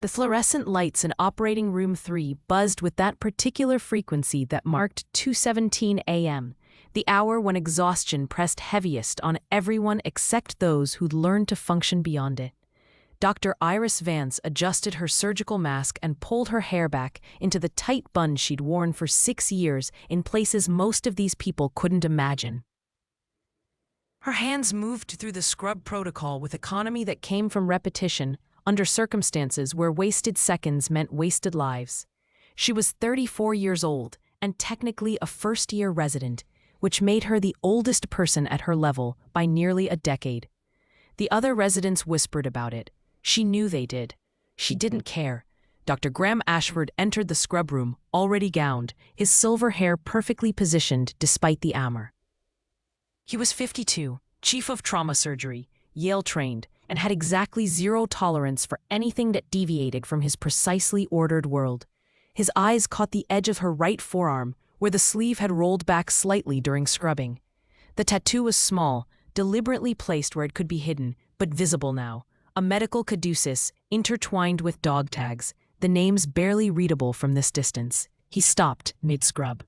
The fluorescent lights in operating room 3 buzzed with that particular frequency that marked 2:17 a.m., the hour when exhaustion pressed heaviest on everyone except those who'd learned to function beyond it. Dr. Iris Vance adjusted her surgical mask and pulled her hair back into the tight bun she'd worn for 6 years in places most of these people couldn't imagine. Her hands moved through the scrub protocol with economy that came from repetition, under circumstances where wasted seconds meant wasted lives. She was 34 years old and technically a first-year resident, which made her the oldest person at her level by nearly a decade. The other residents whispered about it. She knew they did. She didn't care. Dr. Graham Ashford entered the scrub room, already gowned, his silver hair perfectly positioned despite the armor. He was 52, chief of trauma surgery, Yale-trained, and had exactly zero tolerance for anything that deviated from his precisely ordered world. His eyes caught the edge of her right forearm, where the sleeve had rolled back slightly during scrubbing. The tattoo was small, deliberately placed where it could be hidden, but visible now. A medical caduceus, intertwined with dog tags, the names barely readable from this distance. He stopped mid-scrub.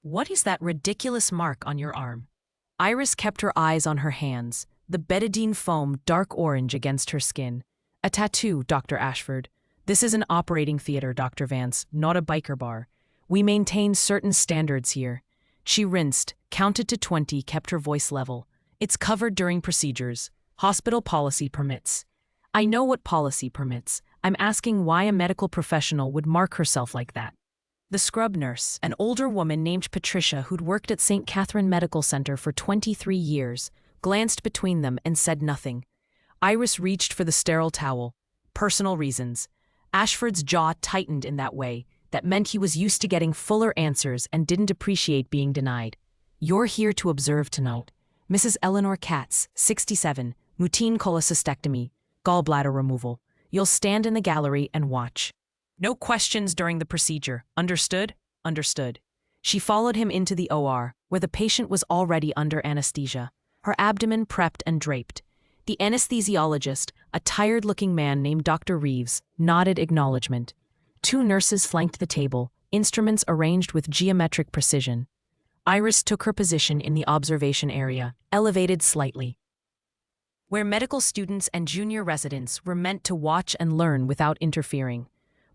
"What is that ridiculous mark on your arm?" Iris kept her eyes on her hands, the betadine foam dark orange against her skin. "A tattoo, Dr. Ashford. This is an operating theater, Dr. Vance, not a biker bar. We maintain certain standards here." She rinsed, counted to 20, kept her voice level. "It's covered during procedures. Hospital policy permits." "I know what policy permits. I'm asking why a medical professional would mark herself like that." The scrub nurse, an older woman named Patricia who'd worked at St. Catherine Medical Center for 23 years, glanced between them and said nothing. Iris reached for the sterile towel. Personal reasons. Ashford's jaw tightened in that way. That meant he was used to getting fuller answers and didn't appreciate being denied. "You're here to observe tonight. Mrs. Eleanor Katz, 67, routine cholecystectomy, gallbladder removal. You'll stand in the gallery and watch. No questions during the procedure. Understood?" "Understood." She followed him into the OR, where the patient was already under anesthesia, her abdomen prepped and draped. The anesthesiologist, a tired-looking man named Dr. Reeves, nodded acknowledgement. 2 nurses flanked the table, instruments arranged with geometric precision. Iris took her position in the observation area, elevated slightly, where medical students and junior residents were meant to watch and learn without interfering.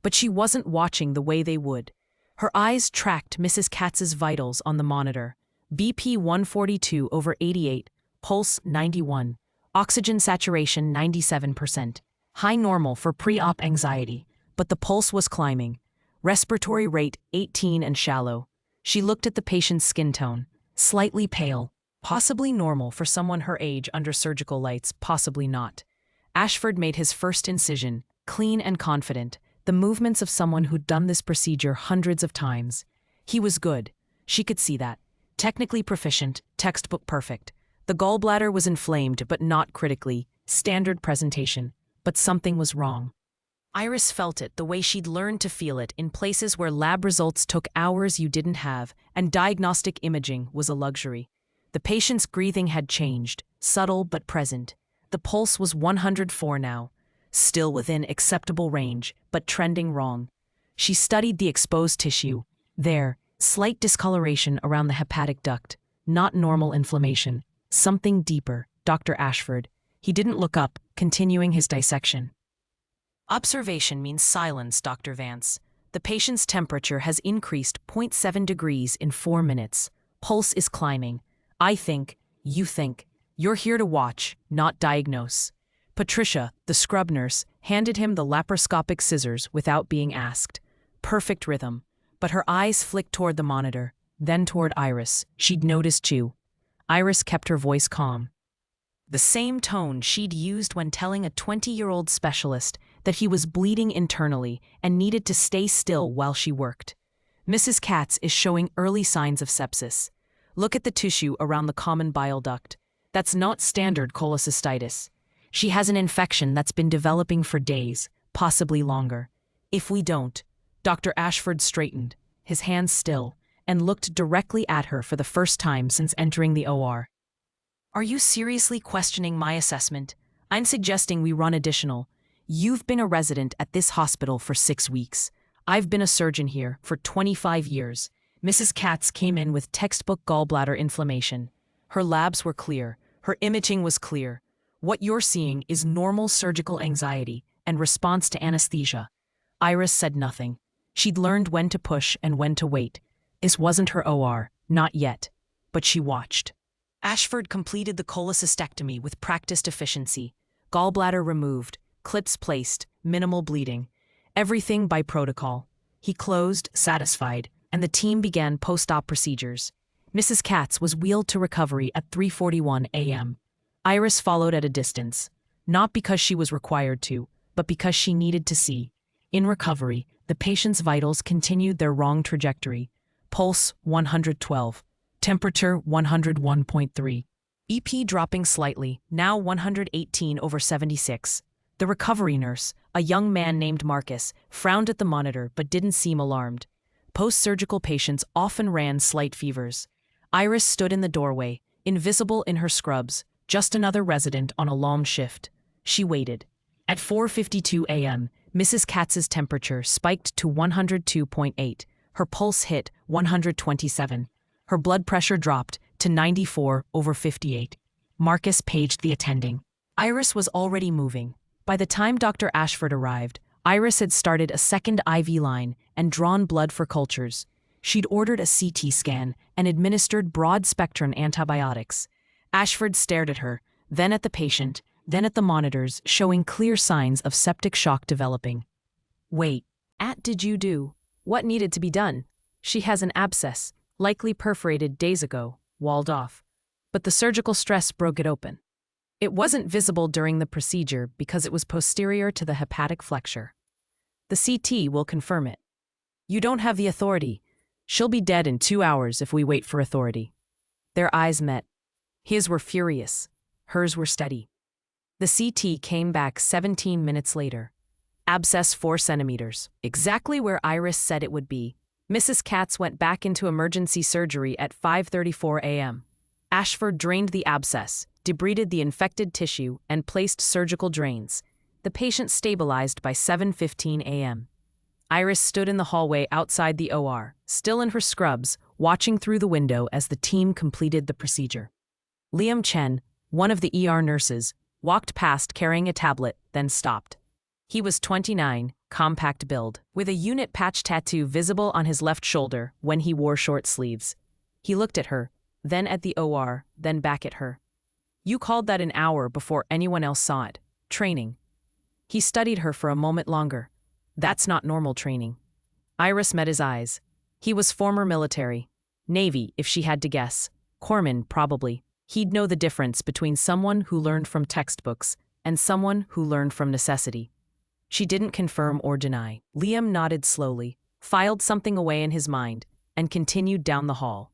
But she wasn't watching the way they would. Her eyes tracked Mrs. Katz's vitals on the monitor. BP 142/88, pulse 91, oxygen saturation 97%. High normal for pre-op anxiety, but the pulse was climbing. Respiratory rate 18 and shallow. She looked at the patient's skin tone, slightly pale, possibly normal for someone her age under surgical lights, possibly not. Ashford made his first incision, clean and confident, the movements of someone who'd done this procedure hundreds of times. He was good. She could see that. Technically proficient, textbook perfect. The gallbladder was inflamed, but not critically. Standard presentation. But something was wrong. Iris felt it the way she'd learned to feel it in places where lab results took hours you didn't have, and diagnostic imaging was a luxury. The patient's breathing had changed, subtle but present. The pulse was 104 now, still within acceptable range, but trending wrong. She studied the exposed tissue. There, slight discoloration around the hepatic duct, not normal inflammation. Something deeper, Dr. Ashford. He didn't look up, continuing his dissection. "Observation means silence, Dr. Vance. The patient's temperature has increased 0.7 degrees in 4 minutes. Pulse is climbing. I think, you think. You're here to watch, not diagnose." Patricia, the scrub nurse, handed him the laparoscopic scissors without being asked. Perfect rhythm. But her eyes flicked toward the monitor, then toward Iris. She'd noticed too. Iris kept her voice calm. The same tone she'd used when telling a 20-year-old specialist that he was bleeding internally and needed to stay still while she worked. "Mrs. Katz is showing early signs of sepsis. Look at the tissue around the common bile duct. That's not standard cholecystitis. She has an infection that's been developing for days, possibly longer. If we don't..." Dr. Ashford straightened, his hands still, and looked directly at her for the first time since entering the OR. "Are you seriously questioning my assessment? I'm suggesting we run additional. "You've been a resident at this hospital for 6 weeks. I've been a surgeon here for 25 years." Mrs. Katz came in with textbook gallbladder inflammation. Her labs were clear. Her imaging was clear. "What you're seeing is normal surgical anxiety and response to anesthesia." Iris said nothing. She'd learned when to push and when to wait. This wasn't her OR, not yet. But she watched. Ashford completed the cholecystectomy with practiced efficiency. Gallbladder removed, clips placed, minimal bleeding. Everything by protocol. He closed, satisfied, and the team began post-op procedures. Mrs. Katz was wheeled to recovery at 3:41 a.m. Iris followed at a distance, not because she was required to, but because she needed to see. In recovery, the patient's vitals continued their wrong trajectory. Pulse 112, temperature 101.3, EP dropping slightly, now 118/76. The recovery nurse, a young man named Marcus, frowned at the monitor but didn't seem alarmed. Post-surgical patients often ran slight fevers. Iris stood in the doorway, invisible in her scrubs, just another resident on a long shift. She waited. At 4:52 a.m., Mrs. Katz's temperature spiked to 102.8. Her pulse hit 127. Her blood pressure dropped to 94/58. Marcus paged the attending. Iris was already moving. By the time Dr. Ashford arrived, Iris had started a second IV line and drawn blood for cultures. She'd ordered a CT scan and administered broad-spectrum antibiotics. Ashford stared at her, then at the patient, then at the monitors, showing clear signs of septic shock developing. "Wait. Did you do what needed to be done? She has an abscess, likely perforated days ago, walled off. But the surgical stress broke it open. It wasn't visible during the procedure because it was posterior to the hepatic flexure. The CT will confirm it. You don't have the authority. She'll be dead in 2 hours if we wait for authority." Their eyes met. His were furious. Hers were steady. The CT came back 17 minutes later. Abscess 4 centimeters, exactly where Iris said it would be. Mrs. Katz went back into emergency surgery at 5:34 a.m. Ashford drained the abscess, debrided the infected tissue, and placed surgical drains. The patient stabilized by 7:15 a.m. Iris stood in the hallway outside the OR, still in her scrubs, watching through the window as the team completed the procedure. Liam Chen, one of the ER nurses, walked past carrying a tablet, then stopped. He was 29, compact build, with a unit patch tattoo visible on his left shoulder when he wore short sleeves. He looked at her, then at the OR, then back at her. "You called that an hour before anyone else saw it. Training." He studied her for a moment longer. "That's not normal training." Iris met his eyes. He was former military. Navy, if she had to guess. Corpsman, probably. He'd know the difference between someone who learned from textbooks and someone who learned from necessity. She didn't confirm or deny. Liam nodded slowly, filed something away in his mind, and continued down the hall.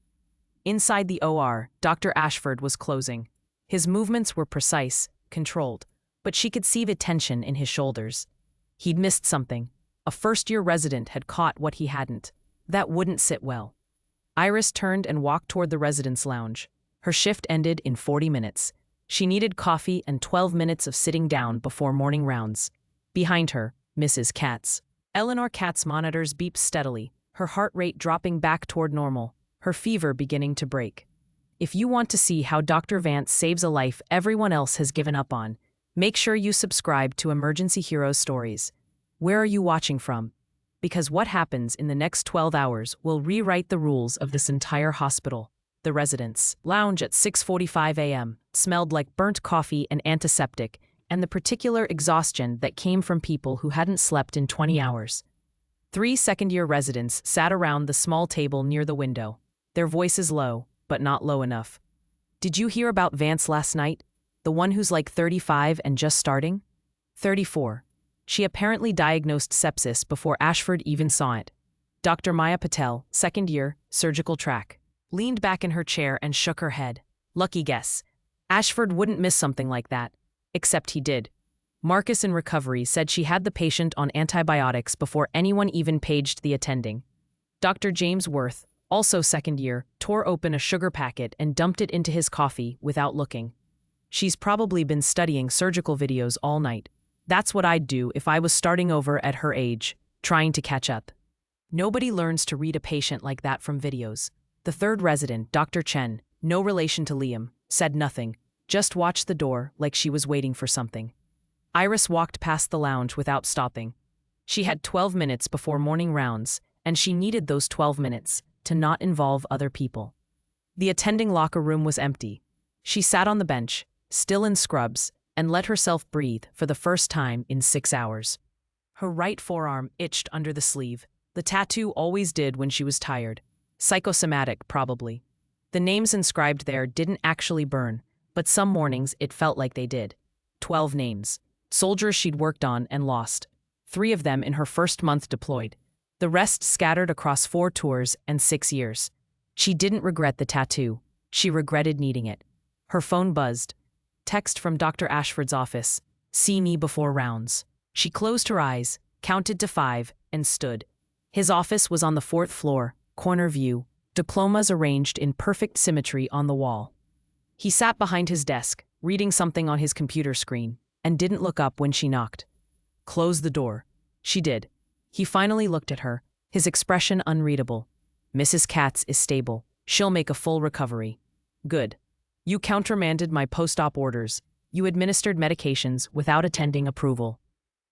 Inside the OR, Dr. Ashford was closing. His movements were precise, controlled, but she could see the tension in his shoulders. He'd missed something. A first-year resident had caught what he hadn't. That wouldn't sit well. Iris turned and walked toward the residence lounge. Her shift ended in 40 minutes. She needed coffee and 12 minutes of sitting down before morning rounds. Behind her, Mrs. Katz. Eleanor Katz monitors beeped steadily, her heart rate dropping back toward normal, her fever beginning to break. If you want to see how Dr. Vance saves a life everyone else has given up on, make sure you subscribe to Emergency Heroes Stories. Where are you watching from? Because what happens in the next 12 hours will rewrite the rules of this entire hospital. The residents' lounge at 6:45 a.m. smelled like burnt coffee and antiseptic, and the particular exhaustion that came from people who hadn't slept in 20 hours. 3 second-year residents sat around the small table near the window, their voices low, but not low enough. "Did you hear about Vance last night? The one who's like 35 and just starting?" 34. She apparently diagnosed sepsis before Ashford even saw it. Dr. Maya Patel, second year, surgical track, leaned back in her chair and shook her head. Lucky guess. Ashford wouldn't miss something like that. Except he did. Marcus in recovery said she had the patient on antibiotics before anyone even paged the attending. Dr. James Worth, also second year, tore open a sugar packet and dumped it into his coffee without looking. She's probably been studying surgical videos all night. That's what I'd do if I was starting over at her age, trying to catch up. Nobody learns to read a patient like that from videos. The third resident, Dr. Chen, no relation to Liam, said nothing, just watched the door like she was waiting for something. Iris walked past the lounge without stopping. She had 12 minutes before morning rounds, and she needed those 12 minutes to not involve other people. The attending locker room was empty. She sat on the bench, still in scrubs, and let herself breathe for the first time in 6 hours. Her right forearm itched under the sleeve. The tattoo always did when she was tired. Psychosomatic, probably. The names inscribed there didn't actually burn, but some mornings it felt like they did. 12 names. Soldiers she'd worked on and lost. 3 of them in her first month deployed. The rest scattered across 4 tours and 6 years. She didn't regret the tattoo. She regretted needing it. Her phone buzzed. Text from Dr. Ashford's office. See me before rounds. She closed her eyes, counted to 5, and stood. His office was on the 4th floor, corner view, diplomas arranged in perfect symmetry on the wall. He sat behind his desk, reading something on his computer screen, and didn't look up when she knocked. Close the door. She did. He finally looked at her, his expression unreadable. Mrs. Katz is stable. She'll make a full recovery. Good. You countermanded my post-op orders. You administered medications without attending approval.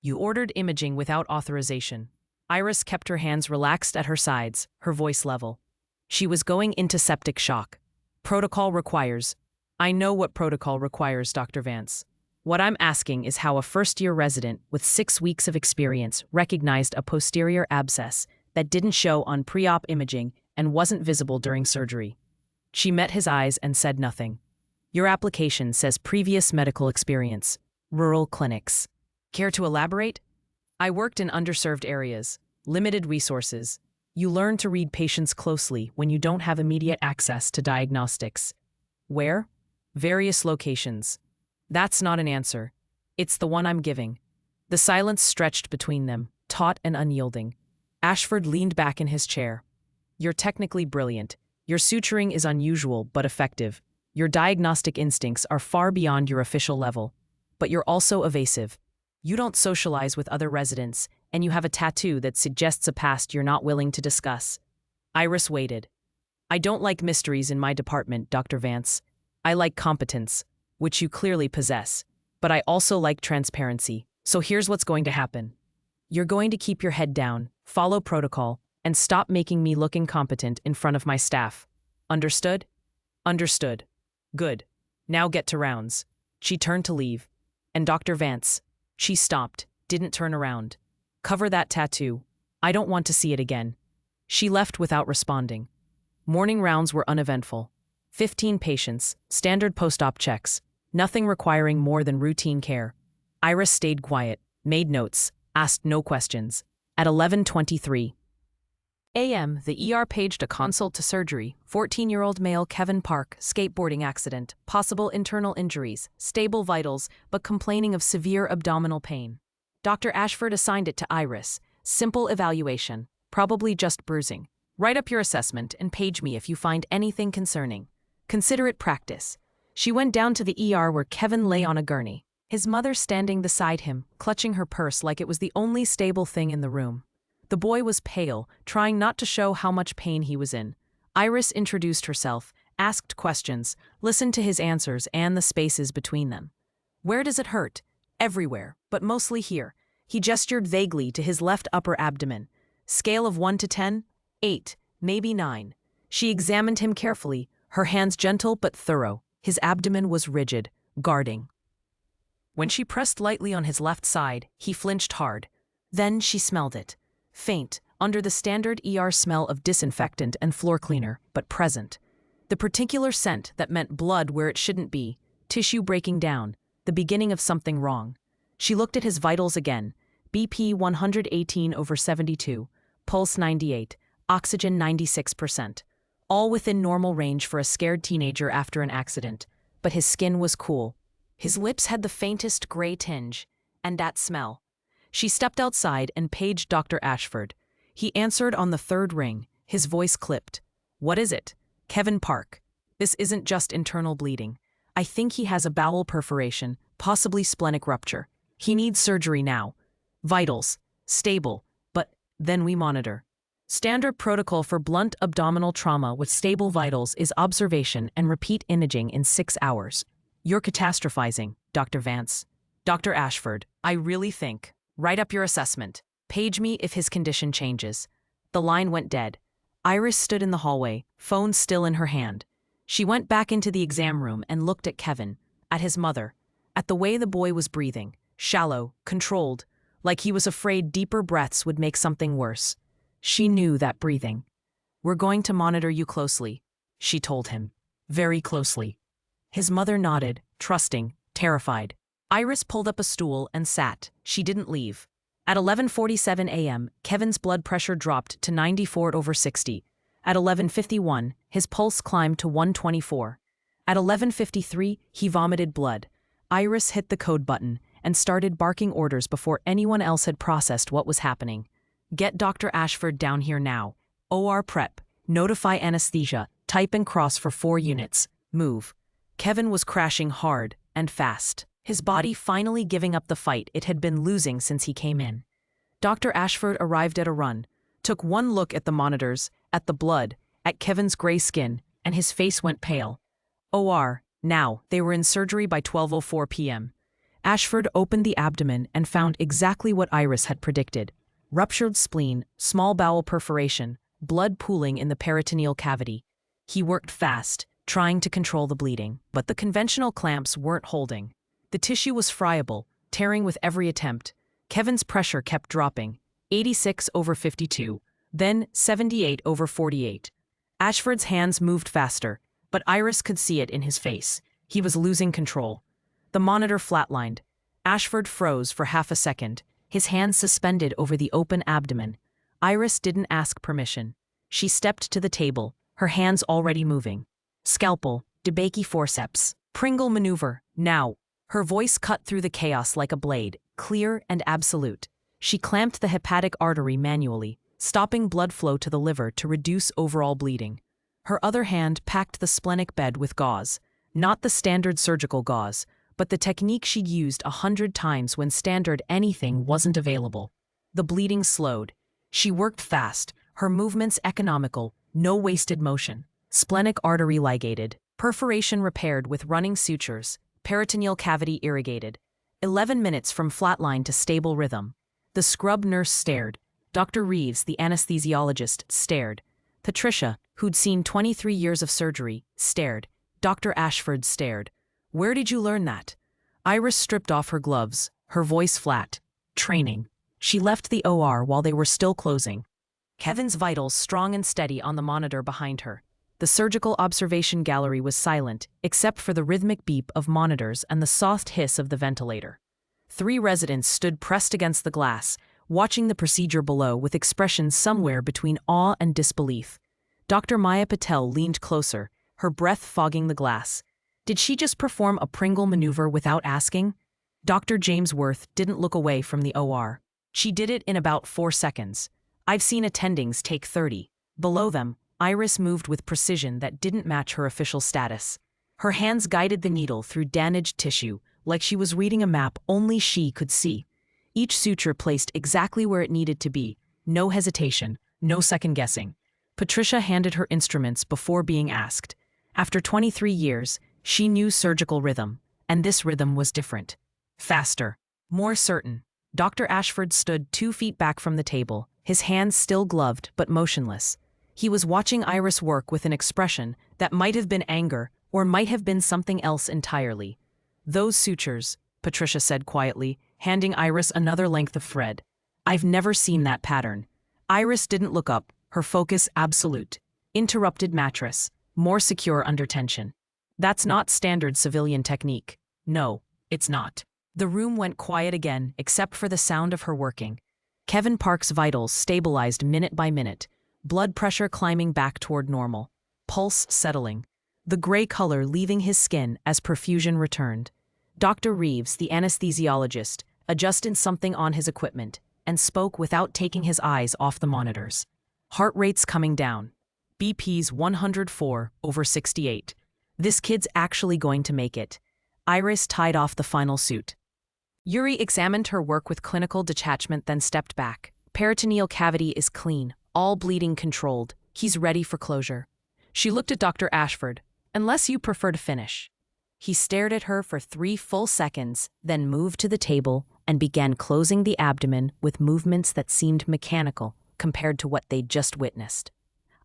You ordered imaging without authorization. Iris kept her hands relaxed at her sides, her voice level. She was going into septic shock. Protocol requires. I know what protocol requires, Dr. Vance. What I'm asking is how a first-year resident with 6 weeks of experience recognized a posterior abscess that didn't show on pre-op imaging and wasn't visible during surgery. She met his eyes and said nothing. Your application says previous medical experience. Rural clinics. Care to elaborate? I worked in underserved areas. Limited resources. You learn to read patients closely when you don't have immediate access to diagnostics. Where? Various locations. That's not an answer. It's the one I'm giving. The silence stretched between them, taut and unyielding. Ashford leaned back in his chair. You're technically brilliant. Your suturing is unusual but effective. Your diagnostic instincts are far beyond your official level. But you're also evasive. You don't socialize with other residents, and you have a tattoo that suggests a past you're not willing to discuss. Iris waited. I don't like mysteries in my department, Dr. Vance. I like competence, which you clearly possess. But I also like transparency. So here's what's going to happen. You're going to keep your head down, follow protocol, and stop making me look incompetent in front of my staff. Understood? Understood. Good. Now get to rounds. She turned to leave. And Dr. Vance. She stopped, didn't turn around. Cover that tattoo. I don't want to see it again. She left without responding. Morning rounds were uneventful. 15 patients, standard post-op checks, nothing requiring more than routine care. Iris stayed quiet, made notes, asked no questions. At 11:23 a.m., the ER paged a consult to surgery. 14-year-old male Kevin Park, skateboarding accident, possible internal injuries, stable vitals, but complaining of severe abdominal pain. Dr. Ashford assigned it to Iris. Simple evaluation, probably just bruising. Write up your assessment and page me if you find anything concerning. Consider it practice. She went down to the ER where Kevin lay on a gurney, his mother standing beside him, clutching her purse like it was the only stable thing in the room. The boy was pale, trying not to show how much pain he was in. Iris introduced herself, asked questions, listened to his answers and the spaces between them. Where does it hurt? Everywhere, but mostly here. He gestured vaguely to his left upper abdomen. Scale of 1 to 10? 8, maybe 9. She examined him carefully, her hands gentle but thorough. His abdomen was rigid, guarding. When she pressed lightly on his left side, he flinched hard. Then she smelled it. Faint, under the standard ER smell of disinfectant and floor cleaner, but present. The particular scent that meant blood where it shouldn't be, tissue breaking down, the beginning of something wrong. She looked at his vitals again. BP 118/72, pulse 98, oxygen 96%. All within normal range for a scared teenager after an accident, but his skin was cool. His lips had the faintest gray tinge, and that smell. She stepped outside and paged Dr. Ashford. He answered on the 3rd ring, his voice clipped. What is it? Kevin Park. This isn't just internal bleeding. I think he has a bowel perforation, possibly splenic rupture. He needs surgery now. Vitals, stable, but then we monitor. Standard protocol for blunt abdominal trauma with stable vitals is observation and repeat imaging in 6 hours. You're catastrophizing, Dr. Vance. Dr. Ashford, I really think. Write up your assessment. Page me if his condition changes. The line went dead. Iris stood in the hallway, phone still in her hand. She went back into the exam room and looked at Kevin, at his mother, at the way the boy was breathing, shallow, controlled, like he was afraid deeper breaths would make something worse. She knew that breathing. We're going to monitor you closely, she told him. Very closely. His mother nodded, trusting, terrified. Iris pulled up a stool and sat. She didn't leave. At 11:47 a.m., Kevin's blood pressure dropped to 94/60. At 11:51, his pulse climbed to 124. At 11:53, he vomited blood. Iris hit the code button and started barking orders before anyone else had processed what was happening. Get Dr. Ashford down here now. OR prep. Notify anesthesia. Type and cross for 4 units. Move. Kevin was crashing hard and fast, his body finally giving up the fight it had been losing since he came in. Dr. Ashford arrived at a run, took one look at the monitors, at the blood, at Kevin's gray skin, and his face went pale. OR. Now, they were in surgery by 12:04 p.m. Ashford opened the abdomen and found exactly what Iris had predicted. Ruptured spleen, small bowel perforation, blood pooling in the peritoneal cavity. He worked fast, trying to control the bleeding, but the conventional clamps weren't holding. The tissue was friable, tearing with every attempt. Kevin's pressure kept dropping, 86/52, then 78/48. Ashford's hands moved faster, but Iris could see it in his face. He was losing control. The monitor flatlined. Ashford froze for half a second, his hands suspended over the open abdomen. Iris didn't ask permission. She stepped to the table, her hands already moving. Scalpel, DeBakey forceps, Pringle maneuver, now. Her voice cut through the chaos like a blade, clear and absolute. She clamped the hepatic artery manually, stopping blood flow to the liver to reduce overall bleeding. Her other hand packed the splenic bed with gauze, not the standard surgical gauze, but the technique she'd used 100 times when standard anything wasn't available. The bleeding slowed. She worked fast, her movements economical, no wasted motion. Splenic artery ligated, perforation repaired with running sutures, peritoneal cavity irrigated. 11 minutes from flatline to stable rhythm. The scrub nurse stared. Dr. Reeves, the anesthesiologist, stared. Patricia, who'd seen 23 years of surgery, stared. Dr. Ashford stared. Where did you learn that? Iris stripped off her gloves, her voice flat. Training. She left the OR while they were still closing. Kevin's vitals strong and steady on the monitor behind her. The surgical observation gallery was silent, except for the rhythmic beep of monitors and the soft hiss of the ventilator. 3 residents stood pressed against the glass, watching the procedure below with expressions somewhere between awe and disbelief. Dr. Maya Patel leaned closer, her breath fogging the glass. Did she just perform a Pringle maneuver without asking? Dr. James Worth didn't look away from the OR. She did it in about 4 seconds. I've seen attendings take 30. Below them, Iris moved with precision that didn't match her official status. Her hands guided the needle through damaged tissue, like she was reading a map only she could see. Each suture placed exactly where it needed to be, no hesitation, no second-guessing. Patricia handed her instruments before being asked. After 23 years, she knew surgical rhythm, and this rhythm was different. Faster, more certain. Dr. Ashford stood 2 feet back from the table, his hands still gloved but motionless. He was watching Iris work with an expression that might have been anger or might have been something else entirely. Those sutures, Patricia said quietly, handing Iris another length of thread. I've never seen that pattern. Iris didn't look up, her focus absolute. Interrupted mattress, more secure under tension. That's not standard civilian technique. No, it's not. The room went quiet again, except for the sound of her working. Kevin Park's vitals stabilized minute by minute, blood pressure climbing back toward normal, pulse settling, the gray color leaving his skin as perfusion returned. Dr. Reeves, the anesthesiologist, adjusted something on his equipment and spoke without taking his eyes off the monitors. Heart rates coming down. BP's 104/68. This kid's actually going to make it. Iris tied off the final suit. Yuri examined her work with clinical detachment, then stepped back. Peritoneal cavity is clean, all bleeding controlled. He's ready for closure. She looked at Dr. Ashford. Unless you prefer to finish. He stared at her for 3 full seconds, then moved to the table and began closing the abdomen with movements that seemed mechanical compared to what they'd just witnessed.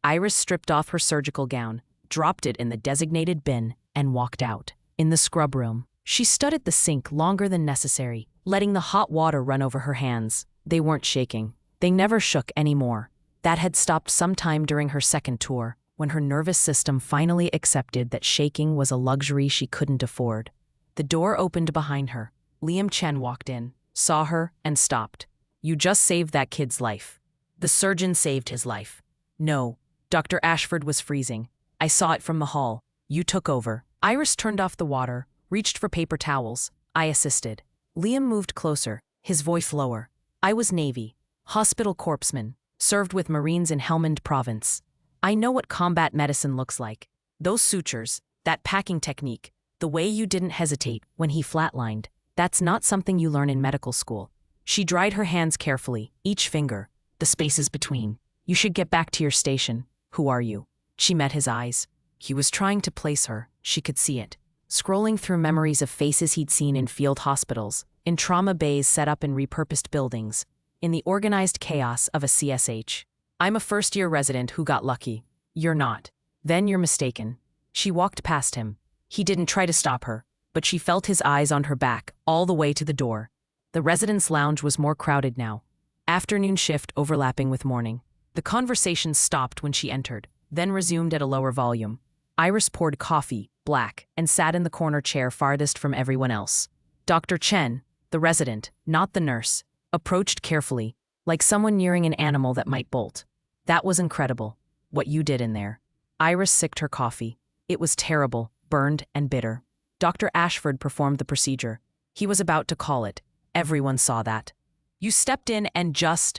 Iris stripped off her surgical gown, dropped it in the designated bin, and walked out. In the scrub room, she stood at the sink longer than necessary, letting the hot water run over her hands. They weren't shaking. They never shook anymore. That had stopped sometime during her second tour, when her nervous system finally accepted that shaking was a luxury she couldn't afford. The door opened behind her. Liam Chen walked in, saw her, and stopped. You just saved that kid's life. The surgeon saved his life. No, Dr. Ashford was freezing. I saw it from the hall. You took over. Iris turned off the water, reached for paper towels. I assisted. Liam moved closer, his voice lower. I was Navy, hospital corpsman, served with Marines in Helmand Province. I know what combat medicine looks like. Those sutures, that packing technique, the way you didn't hesitate when he flatlined, that's not something you learn in medical school. She dried her hands carefully, each finger, the spaces between. You should get back to your station. Who are you? She met his eyes. He was trying to place her. She could see it. Scrolling through memories of faces he'd seen in field hospitals, in trauma bays set up in repurposed buildings, in the organized chaos of a CSH. I'm a first-year resident who got lucky. You're not. Then you're mistaken. She walked past him. He didn't try to stop her, but she felt his eyes on her back all the way to the door. The residence lounge was more crowded now. Afternoon shift overlapping with morning. The conversation stopped when she entered, then resumed at a lower volume. Iris poured coffee, black, and sat in the corner chair farthest from everyone else. Dr. Chen, the resident, not the nurse, approached carefully, like someone nearing an animal that might bolt. That was incredible, what you did in there. Iris sipped her coffee. It was terrible, burned and bitter. Dr. Ashford performed the procedure. He was about to call it. Everyone saw that. You stepped in and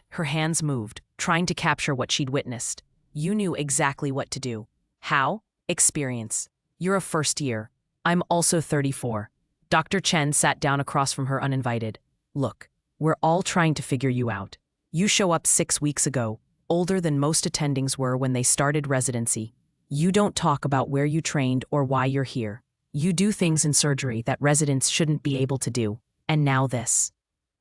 her hands moved, trying to capture what she'd witnessed. You knew exactly what to do. How? Experience. You're a first year. I'm also 34. Dr. Chen sat down across from her uninvited. Look, we're all trying to figure you out. You show up 6 weeks ago, older than most attendings were when they started residency. You don't talk about where you trained or why you're here. You do things in surgery that residents shouldn't be able to do. And now this.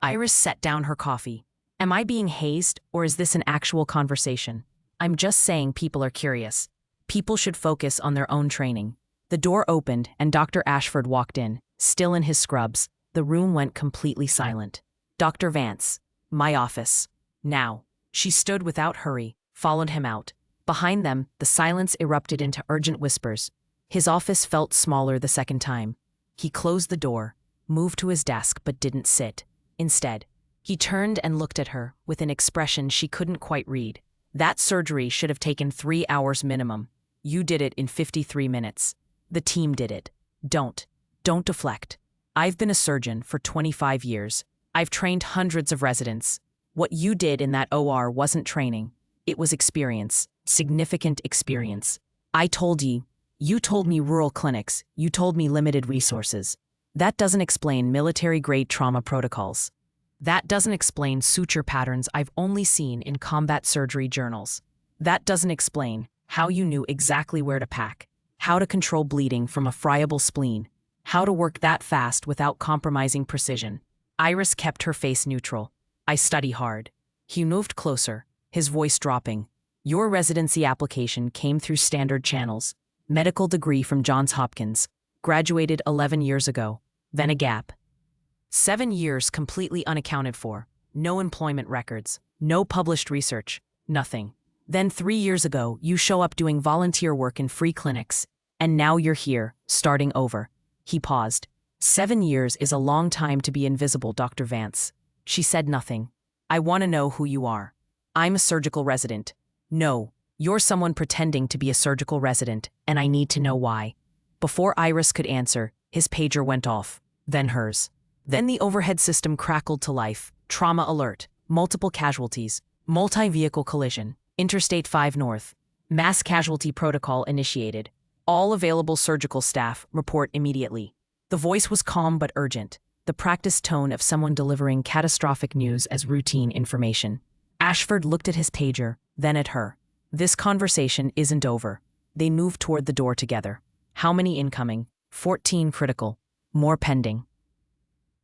Iris set down her coffee. Am I being hazed, or is this an actual conversation? I'm just saying people are curious. People should focus on their own training. The door opened and Dr. Ashford walked in, still in his scrubs. The room went completely silent. Dr. Vance. My office. Now. She stood without hurry, followed him out. Behind them, the silence erupted into urgent whispers. His office felt smaller the second time. He closed the door, moved to his desk but didn't sit. Instead, he turned and looked at her with an expression she couldn't quite read. That surgery should have taken 3 hours minimum. You did it in 53 minutes. The team did it. Don't deflect. I've been a surgeon for 25 years. I've trained hundreds of residents. What you did in that OR wasn't training. It was experience, significant experience. I told you. You told me rural clinics. You told me limited resources. That doesn't explain military-grade trauma protocols. That doesn't explain suture patterns I've only seen in combat surgery journals. That doesn't explain how you knew exactly where to pack, how to control bleeding from a friable spleen, how to work that fast without compromising precision. Iris kept her face neutral. I study hard. He moved closer, his voice dropping. Your residency application came through standard channels. Medical degree from Johns Hopkins. Graduated 11 years ago. Then a gap. 7 years completely unaccounted for. No employment records. No published research. Nothing. Then 3 years ago, you show up doing volunteer work in free clinics. And now you're here, starting over. He paused. 7 years is a long time to be invisible, Dr. Vance. She said nothing. I want to know who you are. I'm a surgical resident. No, you're someone pretending to be a surgical resident, and I need to know why. Before Iris could answer, his pager went off. Then hers. Then the overhead system crackled to life. Trauma alert. Multiple casualties. Multi-vehicle collision. Interstate 5 North. Mass casualty protocol initiated. All available surgical staff report immediately. The voice was calm but urgent. the practiced tone of someone delivering catastrophic news as routine information. Ashford looked at his pager, then at her. This conversation isn't over. They moved toward the door together. How many incoming? 14 critical. More pending.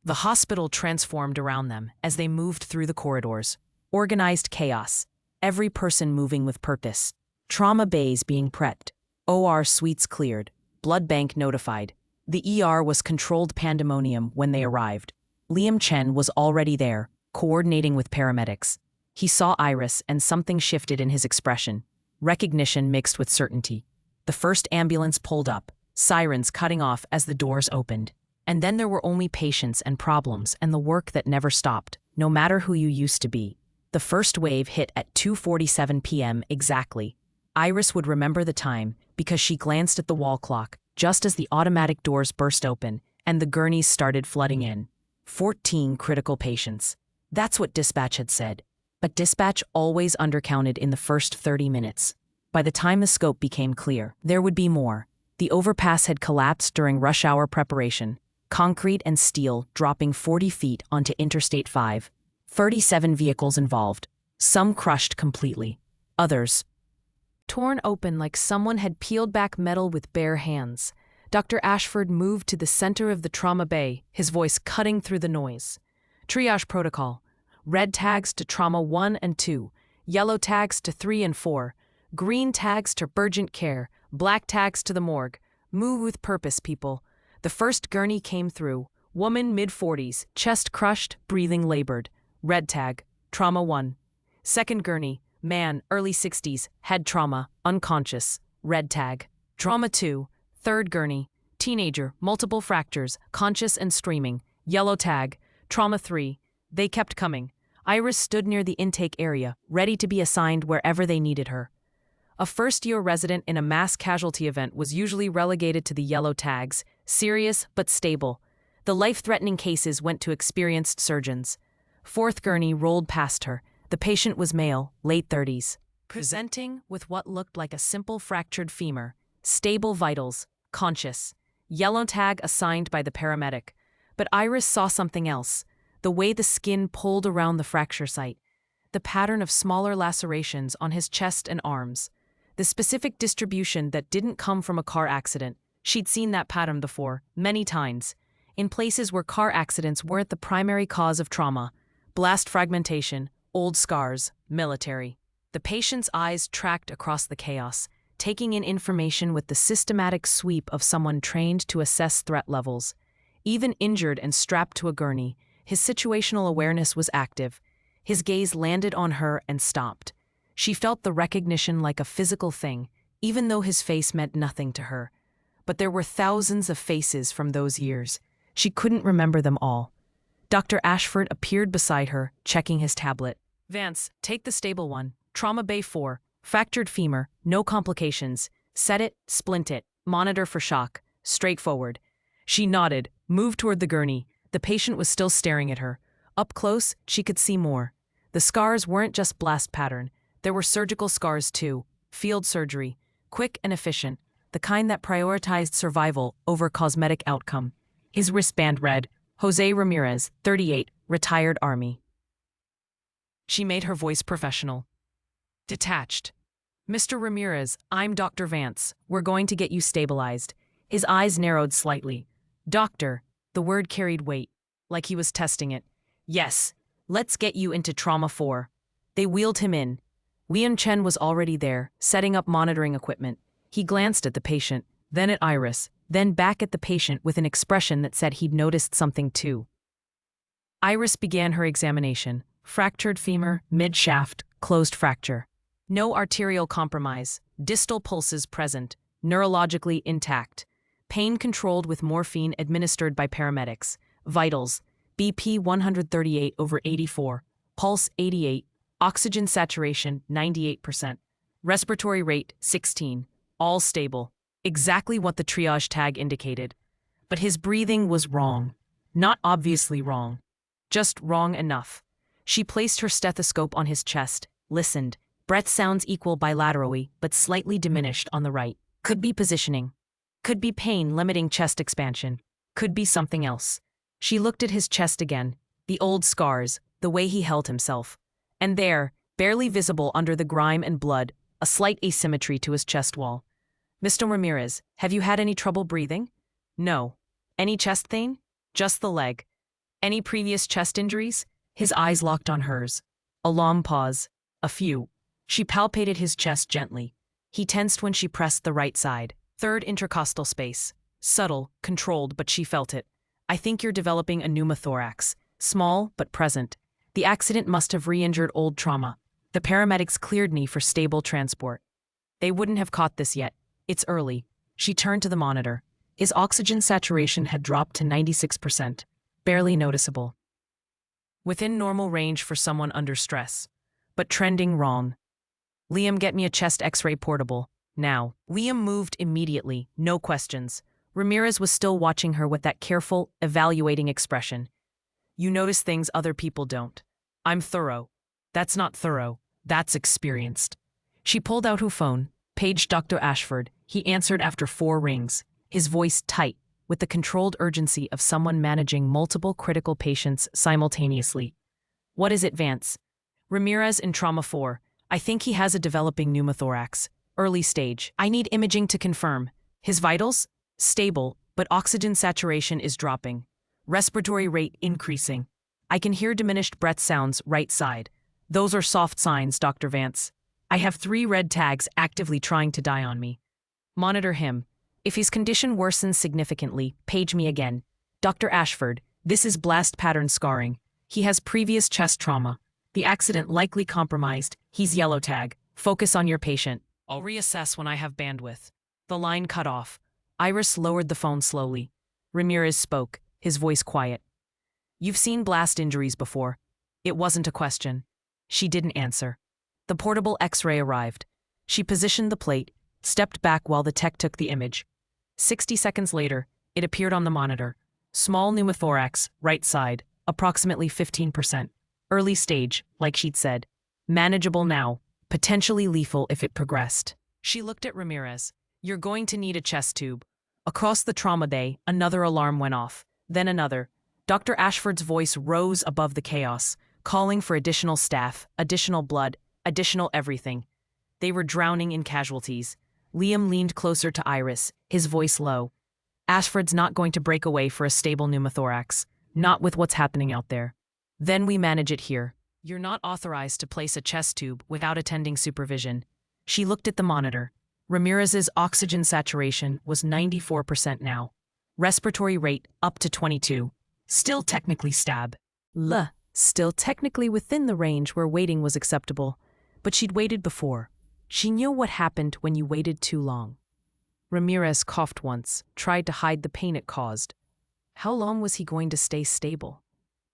The hospital transformed around them as they moved through the corridors. Organized chaos. Every person moving with purpose. Trauma bays being prepped. OR suites cleared. Blood bank notified. The ER was controlled pandemonium when they arrived. Liam Chen was already there, coordinating with paramedics. He saw Iris and something shifted in his expression. Recognition mixed with certainty. The first ambulance pulled up, sirens cutting off as the doors opened. And then there were only patients and problems and the work that never stopped, no matter who you used to be. The first wave hit at 2:47 p.m. exactly. Iris would remember the time because she glanced at the wall clock just as the automatic doors burst open and the gurneys started flooding in. 14 critical patients. That's what dispatch had said. But dispatch always undercounted in the first 30 minutes. By the time the scope became clear, there would be more. The overpass had collapsed during rush hour preparation. Concrete and steel dropping 40 feet onto Interstate 5. 37 vehicles involved. Some crushed completely. Others torn open like someone had peeled back metal with bare hands. Dr. Ashford moved to the center of the trauma bay, his voice cutting through the noise. Triage protocol. Red tags to trauma 1 and 2. Yellow tags to 3 and 4. Green tags to urgent care. Black tags to the morgue. Move with purpose, people. The first gurney came through. Woman mid-40s, chest crushed, breathing labored. Red tag. Trauma 1. Second gurney. Man, early 60s, head trauma, unconscious, red tag. Trauma 2, third gurney, teenager, multiple fractures, conscious and screaming, yellow tag. Trauma 3, they kept coming. Iris stood near the intake area, ready to be assigned wherever they needed her. A first-year resident in a mass casualty event was usually relegated to the yellow tags, serious but stable. The life-threatening cases went to experienced surgeons. Fourth gurney rolled past her. The patient was male, late 30s, presenting with what looked like a simple fractured femur, stable vitals, conscious. Yellow tag assigned by the paramedic. But Iris saw something else, the way the skin pulled around the fracture site, the pattern of smaller lacerations on his chest and arms, the specific distribution that didn't come from a car accident. She'd seen that pattern before, many times, in places where car accidents weren't the primary cause of trauma. Blast fragmentation, old scars, military. The patient's eyes tracked across the chaos, taking in information with the systematic sweep of someone trained to assess threat levels. Even injured and strapped to a gurney, his situational awareness was active. His gaze landed on her and stopped. She felt the recognition like a physical thing, even though his face meant nothing to her. But there were thousands of faces from those years. She couldn't remember them all. Dr. Ashford appeared beside her, checking his tablet. Vance, take the stable one. Trauma bay 4. Fractured femur, no complications. Set it, splint it. Monitor for shock. Straightforward. She nodded, moved toward the gurney. The patient was still staring at her. Up close, she could see more. The scars weren't just blast pattern. There were surgical scars too. Field surgery. Quick and efficient. The kind that prioritized survival over cosmetic outcome. His wristband read, Jose Ramirez, 38, retired Army. She made her voice professional. Detached. Mr. Ramirez, I'm Dr. Vance. We're going to get you stabilized. His eyes narrowed slightly. Doctor, the word carried weight, like he was testing it. Yes, let's get you into Trauma 4. They wheeled him in. Liam Chen was already there, setting up monitoring equipment. He glanced at the patient, then at Iris, then back at the patient with an expression that said he'd noticed something too. Iris began her examination. Fractured femur, mid-shaft, closed fracture. No arterial compromise, distal pulses present, neurologically intact. Pain controlled with morphine administered by paramedics. Vitals, BP 138/84, pulse 88, oxygen saturation 98%, respiratory rate 16, all stable. Exactly what the triage tag indicated. But his breathing was wrong. Not obviously wrong. Just wrong enough. She placed her stethoscope on his chest, listened. Breath sounds equal bilaterally, but slightly diminished on the right. Could be positioning. Could be pain limiting chest expansion. Could be something else. She looked at his chest again, the old scars, the way he held himself. And there, barely visible under the grime and blood, a slight asymmetry to his chest wall. "Mr. Ramirez, have you had any trouble breathing?" "No." "Any chest pain?" "Just the leg." "Any previous chest injuries?" His eyes locked on hers. A long pause. "A few." She palpated his chest gently. He tensed when she pressed the right side. Third intercostal space. Subtle, controlled, but she felt it. "I think you're developing a pneumothorax. Small, but present. The accident must have re-injured old trauma. The paramedics cleared me for stable transport. They wouldn't have caught this yet. It's early." She turned to the monitor. His oxygen saturation had dropped to 96%. Barely noticeable. Within normal range for someone under stress. But trending wrong. "Liam, get me a chest x-ray portable. Now." Liam moved immediately, no questions. Ramirez was still watching her with that careful, evaluating expression. "You notice things other people don't. I'm thorough." "That's not thorough. That's experienced." She pulled out her phone, paged Dr. Ashford. He answered after 4 rings, his voice tight, with the controlled urgency of someone managing multiple critical patients simultaneously. "What is it, Vance?" "Ramirez in trauma 4. I think he has a developing pneumothorax. Early stage. I need imaging to confirm. His vitals? Stable, but oxygen saturation is dropping. Respiratory rate increasing. I can hear diminished breath sounds right side. Those are soft signs, Dr. Vance. I have 3 red tags actively trying to die on me. Monitor him. If his condition worsens significantly, page me again. Dr. Ashford, this is blast pattern scarring. He has previous chest trauma. The accident likely compromised. He's yellow tag. Focus on your patient. I'll reassess when I have bandwidth." The line cut off. Iris lowered the phone slowly. Ramirez spoke, his voice quiet. "You've seen blast injuries before." It wasn't a question. She didn't answer. The portable X-ray arrived. She positioned the plate, stepped back while the tech took the image. 60 seconds later, it appeared on the monitor. Small pneumothorax, right side, approximately 15%. Early stage, like she'd said. Manageable now, potentially lethal if it progressed. She looked at Ramirez. "You're going to need a chest tube." Across the trauma bay, another alarm went off. Then another. Dr. Ashford's voice rose above the chaos, calling for additional staff, additional blood, additional everything. They were drowning in casualties. Liam leaned closer to Iris, his voice low. "Ashford's not going to break away for a stable pneumothorax. Not with what's happening out there. Then we manage it here. You're not authorized to place a chest tube without attending supervision." She looked at the monitor. Ramirez's oxygen saturation was 94% now. Respiratory rate up to 22. Still technically stab. Still technically within the range where waiting was acceptable. But she'd waited before. She knew what happened when you waited too long. Ramirez coughed once, tried to hide the pain it caused. How long was he going to stay stable?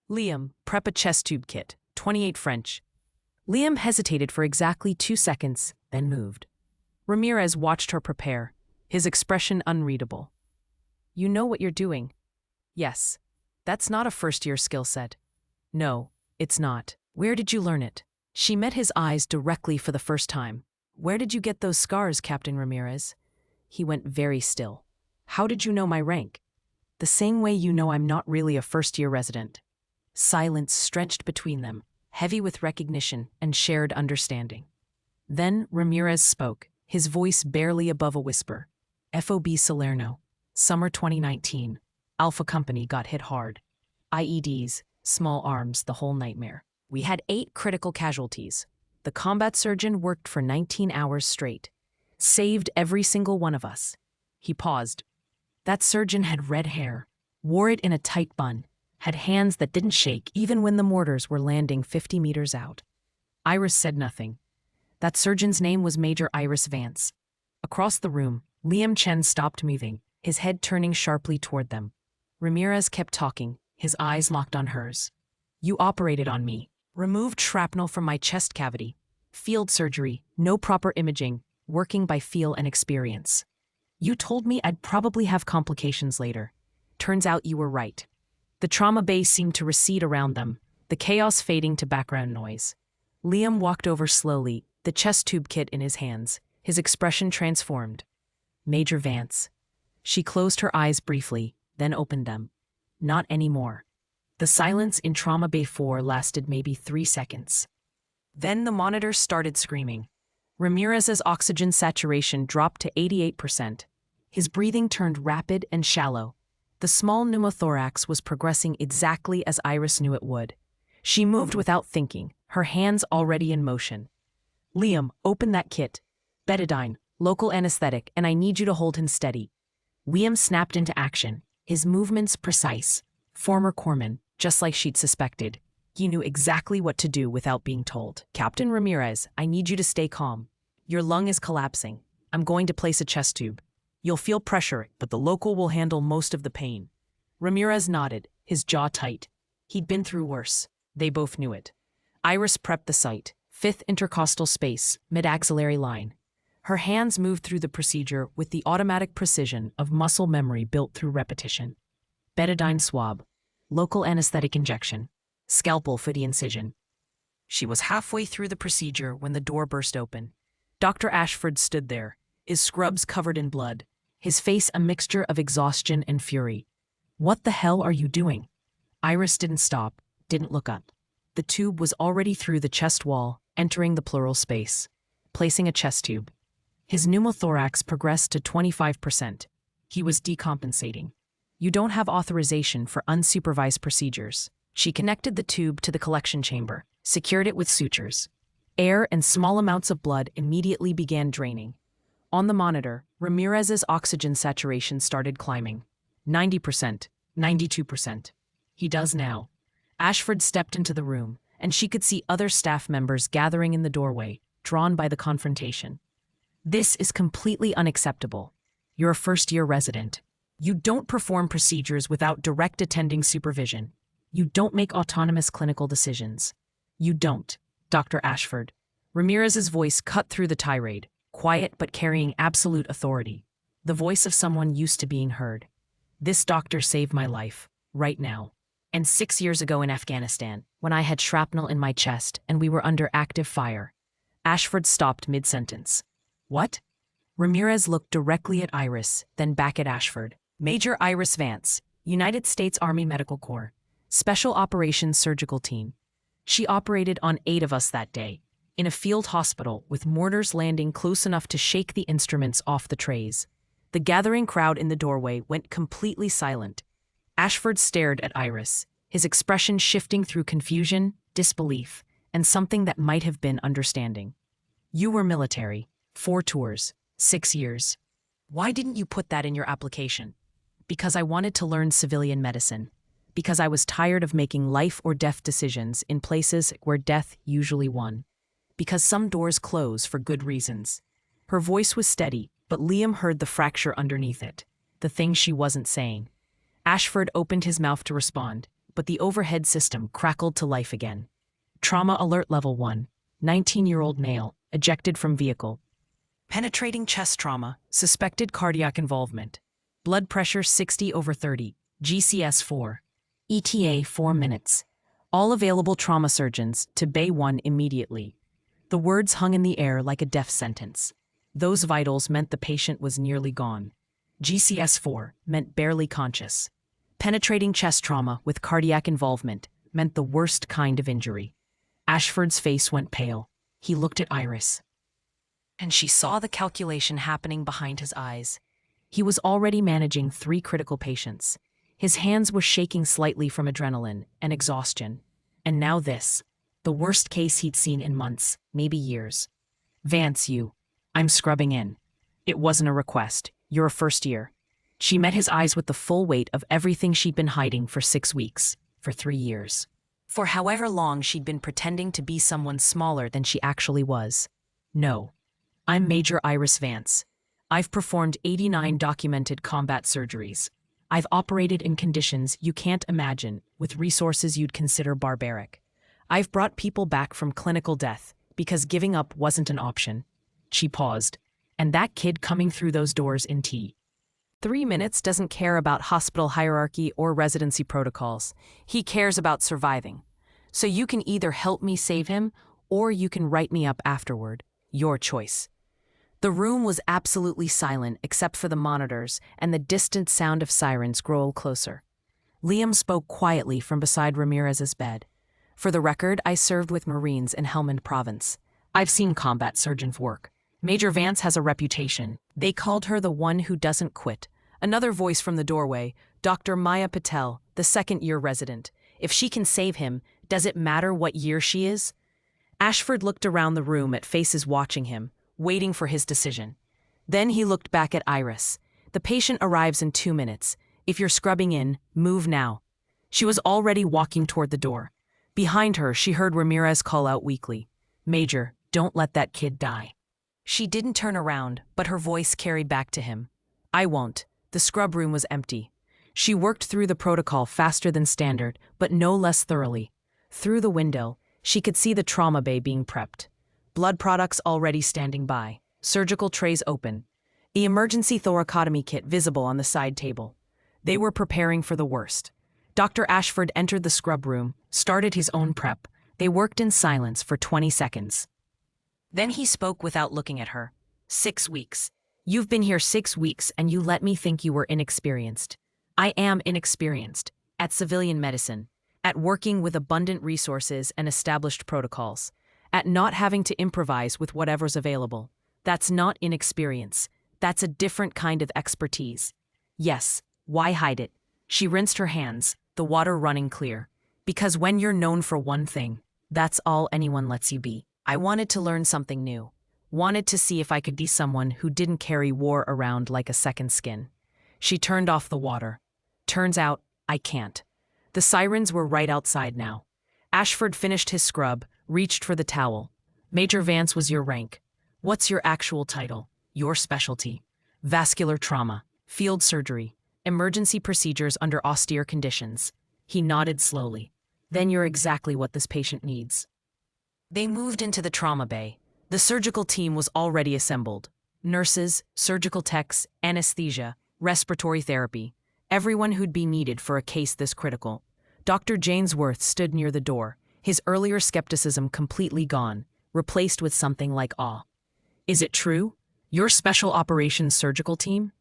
"Liam, prep a chest tube kit, 28 French." Liam hesitated for exactly 2 seconds, then moved. Ramirez watched her prepare, his expression unreadable. "You know what you're doing." "Yes. That's not a first-year skill set." "No, it's not. Where did you learn it?" She met his eyes directly for the first time. "Where did you get those scars, Captain Ramirez?" He went very still. "How did you know my rank?" "The same way you know I'm not really a first-year resident." Silence stretched between them, heavy with recognition and shared understanding. Then Ramirez spoke, his voice barely above a whisper. "FOB Salerno, summer 2019. Alpha Company got hit hard. IEDs, small arms, the whole nightmare. We had 8 critical casualties. The combat surgeon worked for 19 hours straight. Saved every single one of us." He paused. "That surgeon had red hair, wore it in a tight bun, had hands that didn't shake even when the mortars were landing 50 meters out." Iris said nothing. That surgeon's name was Major Iris Vance. Across the room, Liam Chen stopped moving, his head turning sharply toward them. Ramirez kept talking, his eyes locked on hers. "You operated on me. Removed shrapnel from my chest cavity. Field surgery, no proper imaging, working by feel and experience. You told me I'd probably have complications later. Turns out you were right." The trauma base seemed to recede around them, the chaos fading to background noise. Liam walked over slowly, the chest tube kit in his hands, his expression transformed. "Major Vance." She closed her eyes briefly, then opened them. Not anymore. The silence in Trauma Bay 4 lasted maybe 3 seconds. Then the monitor started screaming. Ramirez's oxygen saturation dropped to 88%. His breathing turned rapid and shallow. The small pneumothorax was progressing exactly as Iris knew it would. She moved without thinking, her hands already in motion. "Liam, open that kit. Betadine, local anesthetic, and I need you to hold him steady." Liam snapped into action, his movements precise. Former corpsman, just like she'd suspected. He knew exactly what to do without being told. "Captain Ramirez, I need you to stay calm. Your lung is collapsing. I'm going to place a chest tube. You'll feel pressure, but the local will handle most of the pain." Ramirez nodded, his jaw tight. He'd been through worse. They both knew it. Iris prepped the site, 5th intercostal space, mid-axillary line. Her hands moved through the procedure with the automatic precision of muscle memory built through repetition. Betadine swab, local anesthetic injection, scalpel for the incision. She was halfway through the procedure when the door burst open. Dr. Ashford stood there, his scrubs covered in blood, his face a mixture of exhaustion and fury. "What the hell are you doing?" Iris didn't stop, didn't look up. The tube was already through the chest wall, entering the pleural space, placing a chest tube. His pneumothorax progressed to 25%. He was decompensating. "You don't have authorization for unsupervised procedures." She connected the tube to the collection chamber, secured it with sutures. Air and small amounts of blood immediately began draining. On the monitor, Ramirez's oxygen saturation started climbing. 90%, 92%. "He does now." Ashford stepped into the room, and she could see other staff members gathering in the doorway, drawn by the confrontation. "This is completely unacceptable. You're a first-year resident. You don't perform procedures without direct attending supervision. You don't make autonomous clinical decisions. You don't, Dr. Ashford." Ramirez's voice cut through the tirade, quiet but carrying absolute authority. The voice of someone used to being heard. "This doctor saved my life, right now. And 6 years ago in Afghanistan, when I had shrapnel in my chest and we were under active fire." Ashford stopped mid-sentence. "What?" Ramirez looked directly at Iris, then back at Ashford. "Major Iris Vance, United States Army Medical Corps, Special Operations Surgical Team. She operated on 8 of us that day, in a field hospital with mortars landing close enough to shake the instruments off the trays." The gathering crowd in the doorway went completely silent. Ashford stared at Iris, his expression shifting through confusion, disbelief, and something that might have been understanding. "You were military, 4 tours, 6 years. Why didn't you put that in your application?" "Because I wanted to learn civilian medicine. Because I was tired of making life or death decisions in places where death usually won. Because some doors close for good reasons." Her voice was steady, but Liam heard the fracture underneath it, the thing she wasn't saying. Ashford opened his mouth to respond, but the overhead system crackled to life again. "Trauma alert level 1, 19-year-old male, ejected from vehicle. Penetrating chest trauma, suspected cardiac involvement. Blood pressure 60/30, GCS 4. ETA 4 minutes. All available trauma surgeons to Bay 1 immediately." The words hung in the air like a death sentence. Those vitals meant the patient was nearly gone. GCS 4 meant barely conscious. Penetrating chest trauma with cardiac involvement meant the worst kind of injury. Ashford's face went pale. He looked at Iris, and she saw the calculation happening behind his eyes. He was already managing 3 critical patients. His hands were shaking slightly from adrenaline and exhaustion. And now this, the worst case he'd seen in months, maybe years. "Vance, I'm scrubbing in. It wasn't a request. You're a first year." She met his eyes with the full weight of everything she'd been hiding for 6 weeks, for 3 years. For however long she'd been pretending to be someone smaller than she actually was. "No. I'm Major Iris Vance. I've performed 89 documented combat surgeries. I've operated in conditions you can't imagine, with resources you'd consider barbaric. I've brought people back from clinical death because giving up wasn't an option." She paused. "And that kid coming through those doors in T. 3 minutes doesn't care about hospital hierarchy or residency protocols. He cares about surviving. So you can either help me save him, or you can write me up afterward. Your choice." The room was absolutely silent except for the monitors and the distant sound of sirens grow closer. Liam spoke quietly from beside Ramirez's bed. For the record, I served with Marines in Helmand Province. I've seen combat surgeons work. Major Vance has a reputation. They called her the one who doesn't quit. Another voice from the doorway, Dr. Maya Patel, the second-year resident. If she can save him, does it matter what year she is? Ashford looked around the room at faces watching him, waiting for his decision. Then he looked back at Iris. The patient arrives in 2 minutes. If you're scrubbing in, move now. She was already walking toward the door. Behind her, she heard Ramirez call out weakly, "Major, don't let that kid die." She didn't turn around, but her voice carried back to him. "I won't." The scrub room was empty. She worked through the protocol faster than standard, but no less thoroughly. Through the window, she could see the trauma bay being prepped. Blood products already standing by. Surgical trays open. The emergency thoracotomy kit visible on the side table. They were preparing for the worst. Dr. Ashford entered the scrub room, started his own prep. They worked in silence for 20 seconds. Then he spoke without looking at her. 6 weeks. You've been here 6 weeks and you let me think you were inexperienced. I am inexperienced. At civilian medicine. At working with abundant resources and established protocols. At not having to improvise with whatever's available. That's not inexperience. That's a different kind of expertise. Yes, why hide it? She rinsed her hands, the water running clear. Because when you're known for one thing, that's all anyone lets you be. I wanted to learn something new. Wanted to see if I could be someone who didn't carry war around like a second skin. She turned off the water. Turns out, I can't. The sirens were right outside now. Ashford finished his scrub, reached for the towel. Major Vance was your rank. What's your actual title? Your specialty? Vascular trauma, field surgery, emergency procedures under austere conditions. He nodded slowly. Then you're exactly what this patient needs. They moved into the trauma bay. The surgical team was already assembled. Nurses, surgical techs, anesthesia, respiratory therapy. Everyone who'd be needed for a case this critical. Dr. Jainsworth stood near the door, his earlier skepticism completely gone, replaced with something like awe. Is it true? Your special operations surgical team?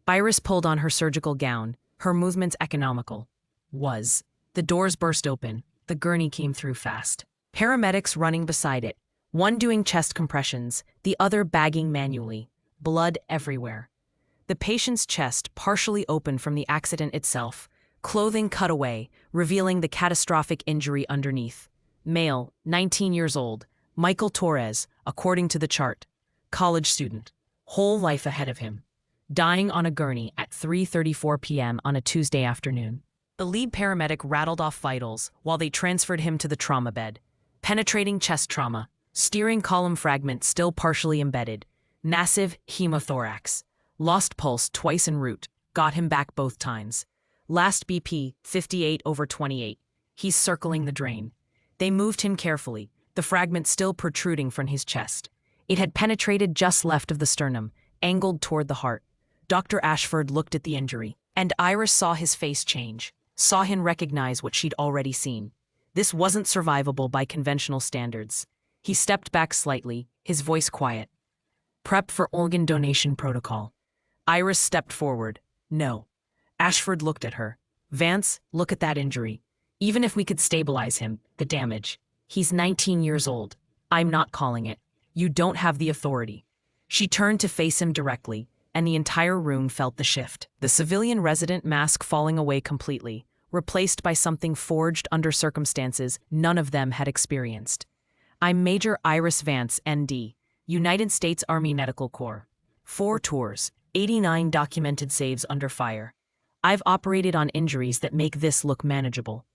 Iris pulled on her surgical gown, her movements economical. Was. The doors burst open. The gurney came through fast. Paramedics running beside it. One doing chest compressions, the other bagging manually. Blood everywhere. The patient's chest partially open from the accident itself. Clothing cut away, revealing the catastrophic injury underneath. Male, 19 years old. Michael Torres, according to the chart. College student. Whole life ahead of him. Dying on a gurney at 3:34 p.m. on a Tuesday afternoon. The lead paramedic rattled off vitals while they transferred him to the trauma bed. Penetrating chest trauma. Steering column fragment still partially embedded. Massive hemothorax. Lost pulse twice en route. Got him back both times. Last BP, 58/28. He's circling the drain. They moved him carefully, the fragment still protruding from his chest. It had penetrated just left of the sternum, angled toward the heart. Dr. Ashford looked at the injury, and Iris saw his face change, saw him recognize what she'd already seen. This wasn't survivable by conventional standards. He stepped back slightly, his voice quiet. Prep for organ donation protocol. Iris stepped forward. No. Ashford looked at her. Vance, look at that injury. Even if we could stabilize him, the damage. He's 19 years old. I'm not calling it. You don't have the authority. She turned to face him directly, and the entire room felt the shift. The civilian resident mask falling away completely, replaced by something forged under circumstances none of them had experienced. I'm Major Iris Vance, ND, United States Army Medical Corps. 4 tours, 89 documented saves under fire. I've operated on injuries that make this look manageable.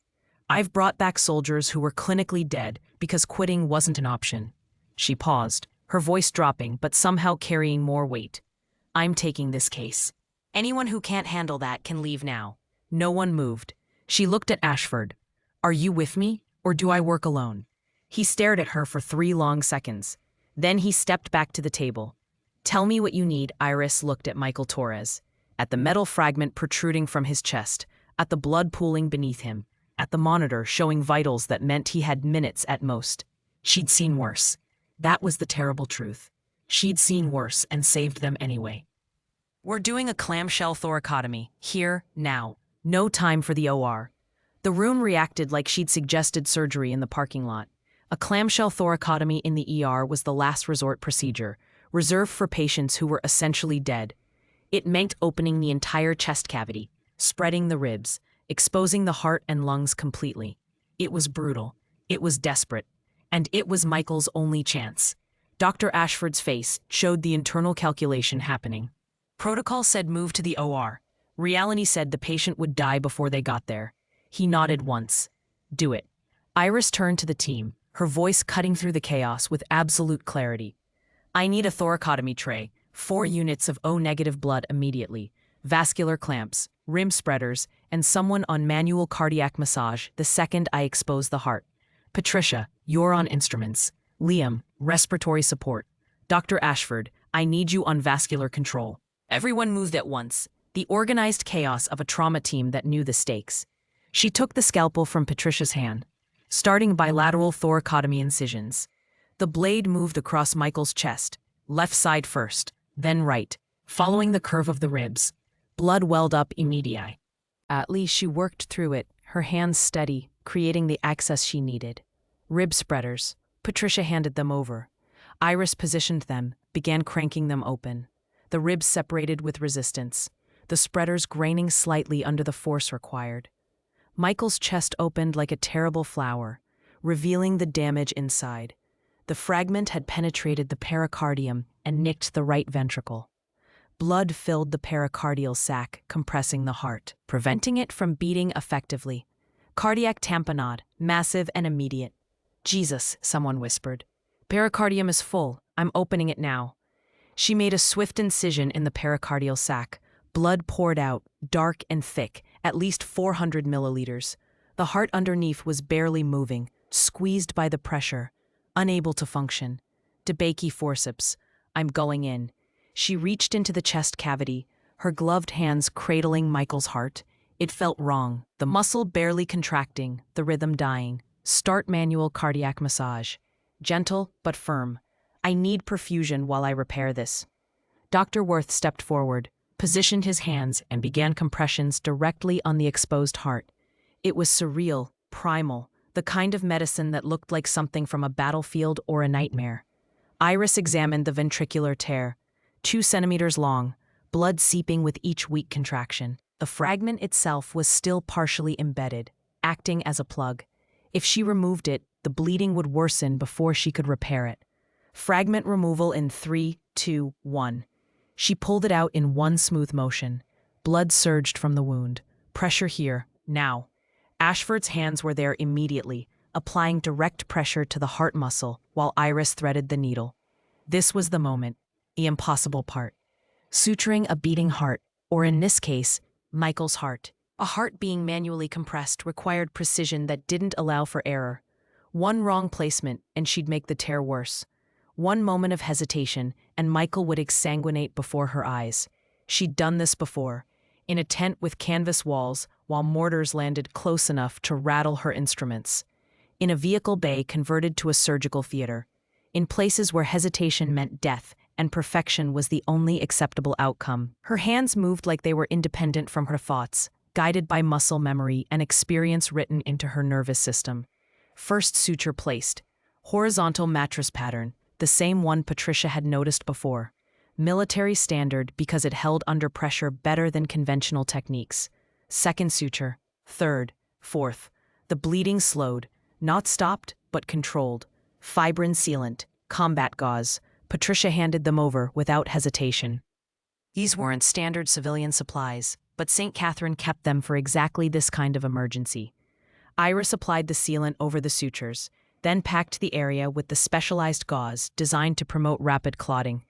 I've brought back soldiers who were clinically dead because quitting wasn't an option. She paused, her voice dropping but somehow carrying more weight. I'm taking this case. Anyone who can't handle that can leave now. No one moved. She looked at Ashford. Are you with me, or do I work alone? He stared at her for 3 long seconds. Then he stepped back to the table. Tell me what you need. Iris looked at Michael Torres, at the metal fragment protruding from his chest, at the blood pooling beneath him, at the monitor showing vitals that meant he had minutes at most. She'd seen worse. That was the terrible truth. She'd seen worse and saved them anyway. We're doing a clamshell thoracotomy, here, now. No time for the OR. The room reacted like she'd suggested surgery in the parking lot. A clamshell thoracotomy in the ER was the last resort procedure, reserved for patients who were essentially dead. It meant opening the entire chest cavity, spreading the ribs, exposing the heart and lungs completely. It was brutal. It was desperate. And it was Michael's only chance. Dr. Ashford's face showed the internal calculation happening. Protocol said move to the OR. Reality said the patient would die before they got there. He nodded once. Do it. Iris turned to the team, her voice cutting through the chaos with absolute clarity. I need a thoracotomy tray, 4 units of O-negative blood immediately, vascular clamps, rim spreaders, and someone on manual cardiac massage the second I expose the heart. Patricia, you're on instruments. Liam, respiratory support. Dr. Ashford, I need you on vascular control. Everyone moved at once, the organized chaos of a trauma team that knew the stakes. She took the scalpel from Patricia's hand, starting bilateral thoracotomy incisions. The blade moved across Michael's chest, left side first, then right, following the curve of the ribs. Blood welled up immediately. At least she worked through it, her hands steady, creating the access she needed. Rib spreaders. Patricia handed them over. Iris positioned them, began cranking them open. The ribs separated with resistance, the spreaders graining slightly under the force required. Michael's chest opened like a terrible flower, revealing the damage inside. The fragment had penetrated the pericardium and nicked the right ventricle. Blood filled the pericardial sac, compressing the heart, preventing it from beating effectively. Cardiac tamponade, massive and immediate. Jesus, someone whispered. Pericardium is full. I'm opening it now. She made a swift incision in the pericardial sac. Blood poured out, dark and thick, at least 400 milliliters. The heart underneath was barely moving, squeezed by the pressure, unable to function. DeBakey forceps. I'm going in. She reached into the chest cavity, her gloved hands cradling Michael's heart. It felt wrong, the muscle barely contracting, the rhythm dying. Start manual cardiac massage. Gentle but firm. I need perfusion while I repair this. Dr. Worth stepped forward, positioned his hands, and began compressions directly on the exposed heart. It was surreal, primal, the kind of medicine that looked like something from a battlefield or a nightmare. Iris examined the ventricular tear, 2 centimeters long, blood seeping with each weak contraction. The fragment itself was still partially embedded, acting as a plug. If she removed it, the bleeding would worsen before she could repair it. Fragment removal in 3, 2, 1. She pulled it out in one smooth motion. Blood surged from the wound. Pressure here, now. Ashford's hands were there immediately, applying direct pressure to the heart muscle while Iris threaded the needle. This was the moment, the impossible part. Suturing a beating heart, or in this case, Michael's heart. A heart being manually compressed required precision that didn't allow for error. One wrong placement, and she'd make the tear worse. One moment of hesitation, and Michael would exsanguinate before her eyes. She'd done this before, in a tent with canvas walls, while mortars landed close enough to rattle her instruments. In a vehicle bay converted to a surgical theater. In places where hesitation meant death, and perfection was the only acceptable outcome. Her hands moved like they were independent from her thoughts, guided by muscle memory and experience written into her nervous system. First suture placed. Horizontal mattress pattern, the same one Patricia had noticed before. Military standard because it held under pressure better than conventional techniques. Second suture. Third. Fourth. The bleeding slowed. Not stopped, but controlled. Fibrin sealant. Combat gauze. Patricia handed them over without hesitation. These weren't standard civilian supplies, but St. Catherine kept them for exactly this kind of emergency. Iris applied the sealant over the sutures, then packed the area with the specialized gauze designed to promote rapid clotting.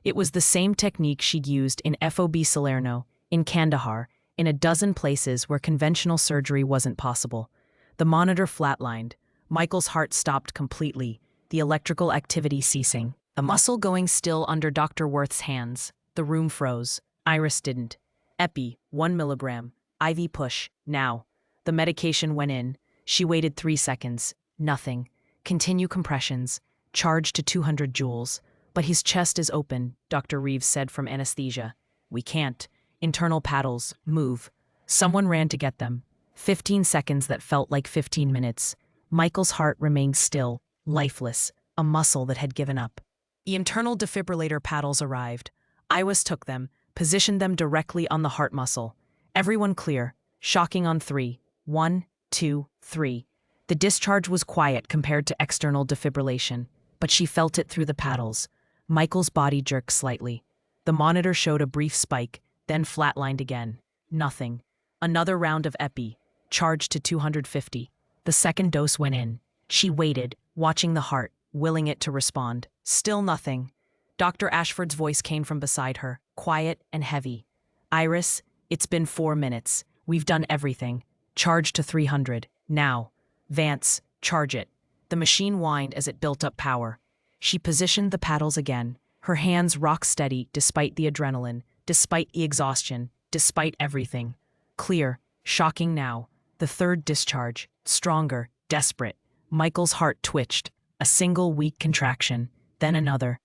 It was the same technique she'd used in FOB Salerno, in Kandahar, in a dozen places where conventional surgery wasn't possible. The monitor flatlined. Michael's heart stopped completely, the electrical activity ceasing. The muscle going still under Dr. Worth's hands. The room froze. Iris didn't. Epi, 1 milligram. IV push, now. The medication went in. She waited 3 seconds. Nothing. Continue compressions. Charge to 200 joules. But his chest is open, Dr. Reeves said from anesthesia. We can't. Internal paddles. Move. Someone ran to get them. 15 seconds that felt like 15 minutes. Michael's heart remained still, lifeless, a muscle that had given up. The internal defibrillator paddles arrived. Iris took them, positioned them directly on the heart muscle. Everyone clear. Shocking on 3. 1, 2, 3. The discharge was quiet compared to external defibrillation, but she felt it through the paddles. Michael's body jerked slightly. The monitor showed a brief spike, then flatlined again. Nothing. Another round of epi, charged to 250. The second dose went in. She waited, watching the heart, willing it to respond. Still nothing. Dr. Ashford's voice came from beside her, quiet and heavy. Iris, it's been 4 minutes. We've done everything. Charge to 300. Now. Vance, charge it. The machine whined as it built up power. She positioned the paddles again, her hands rock steady despite the adrenaline, despite the exhaustion, despite everything. Clear, shocking now. The third discharge, stronger, desperate. Michael's heart twitched, a single weak contraction, then another,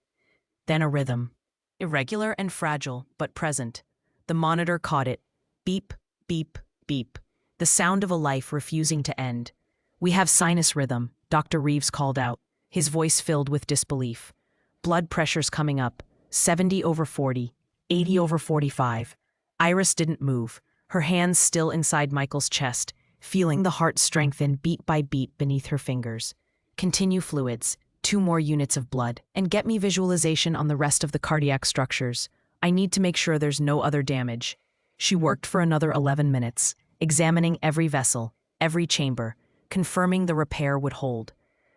then a rhythm. Irregular and fragile, but present. The monitor caught it. Beep, beep, beep. The sound of a life refusing to end. We have sinus rhythm, Dr. Reeves called out, his voice filled with disbelief. Blood pressure's coming up, 70 over 40, 80 over 45. Iris didn't move, her hands still inside Michael's chest, feeling the heart strengthen beat by beat beneath her fingers. Continue fluids, 2 more units of blood, and get me visualization on the rest of the cardiac structures. I need to make sure there's no other damage. She worked for another 11 minutes, examining every vessel, every chamber, confirming the repair would hold.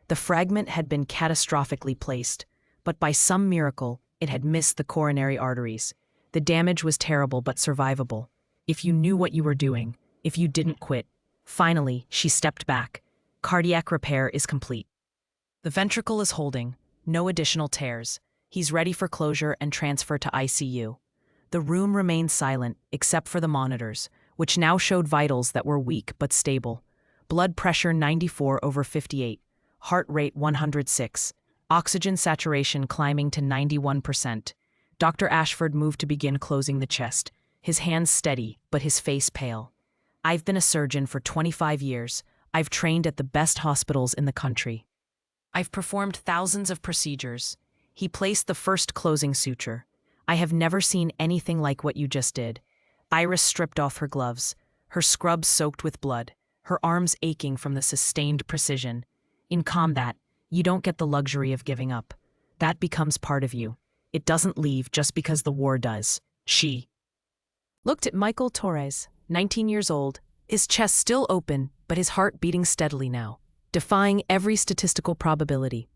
The fragment had been catastrophically placed, but by some miracle, it had missed the coronary arteries. The damage was terrible but survivable. If you knew what you were doing, if you didn't quit. Finally, she stepped back. Cardiac repair is complete. The ventricle is holding, no additional tears. He's ready for closure and transfer to ICU. The room remained silent, except for the monitors, which now showed vitals that were weak but stable. Blood pressure 94 over 58, heart rate 106, oxygen saturation climbing to 91%. Dr. Ashford moved to begin closing the chest, his hands steady, but his face pale. I've been a surgeon for 25 years. I've trained at the best hospitals in the country. I've performed thousands of procedures. He placed the first closing suture. I have never seen anything like what you just did. Iris stripped off her gloves, her scrubs soaked with blood, her arms aching from the sustained precision. In combat, you don't get the luxury of giving up. That becomes part of you. It doesn't leave just because the war does. She looked at Michael Torres, 19 years old, his chest still open, but his heart beating steadily now, defying every statistical probability.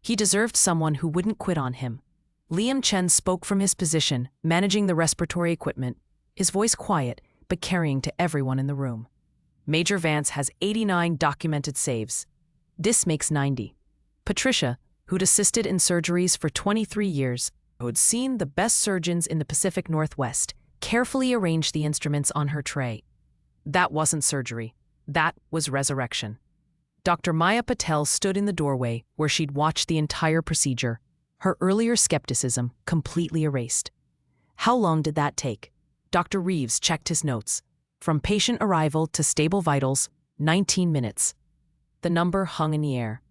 He deserved someone who wouldn't quit on him. Liam Chen spoke from his position, managing the respiratory equipment, his voice quiet, but carrying to everyone in the room. Major Vance has 89 documented saves. This makes 90. Patricia, who'd assisted in surgeries for 23 years, who'd seen the best surgeons in the Pacific Northwest, carefully arranged the instruments on her tray. That wasn't surgery. That was resurrection. Dr. Maya Patel stood in the doorway where she'd watched the entire procedure, her earlier skepticism completely erased. How long did that take? Dr. Reeves checked his notes. From patient arrival to stable vitals, 19 minutes. The number hung in the air.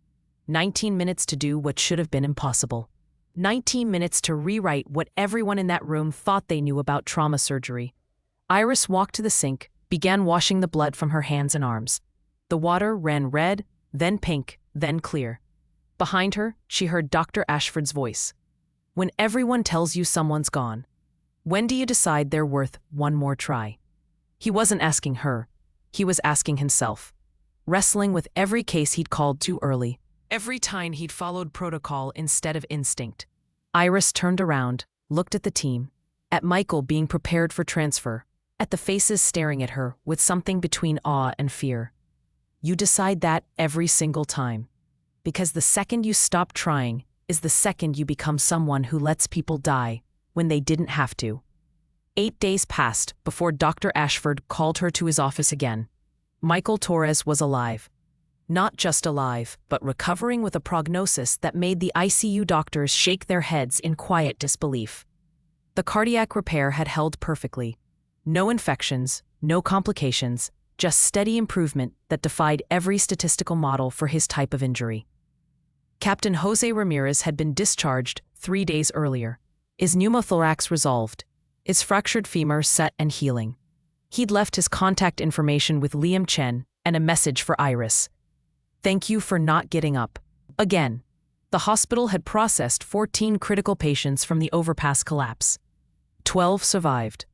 19 minutes to do what should have been impossible. 19 minutes to rewrite what everyone in that room thought they knew about trauma surgery. Iris walked to the sink, began washing the blood from her hands and arms. The water ran red, then pink, then clear. Behind her, she heard Dr. Ashford's voice. When everyone tells you someone's gone, when do you decide they're worth one more try? He wasn't asking her. He was asking himself. Wrestling with every case he'd called too early. Every time he'd followed protocol instead of instinct. Iris turned around, looked at the team, at Michael being prepared for transfer, at the faces staring at her with something between awe and fear. You decide that every single time. Because the second you stop trying is the second you become someone who lets people die when they didn't have to. 8 days passed before Dr. Ashford called her to his office again. Michael Torres was alive. Not just alive, but recovering with a prognosis that made the ICU doctors shake their heads in quiet disbelief. The cardiac repair had held perfectly. No infections, No complications, just steady improvement that defied every statistical model for his type of injury. Captain Jose Ramirez had been discharged 3 days earlier. His pneumothorax resolved, his fractured femur set and healing. He'd left his contact information with Liam Chen and a message for Iris. "Thank you for not getting up." Again, the hospital had processed 14 critical patients from the overpass collapse. 12 survived.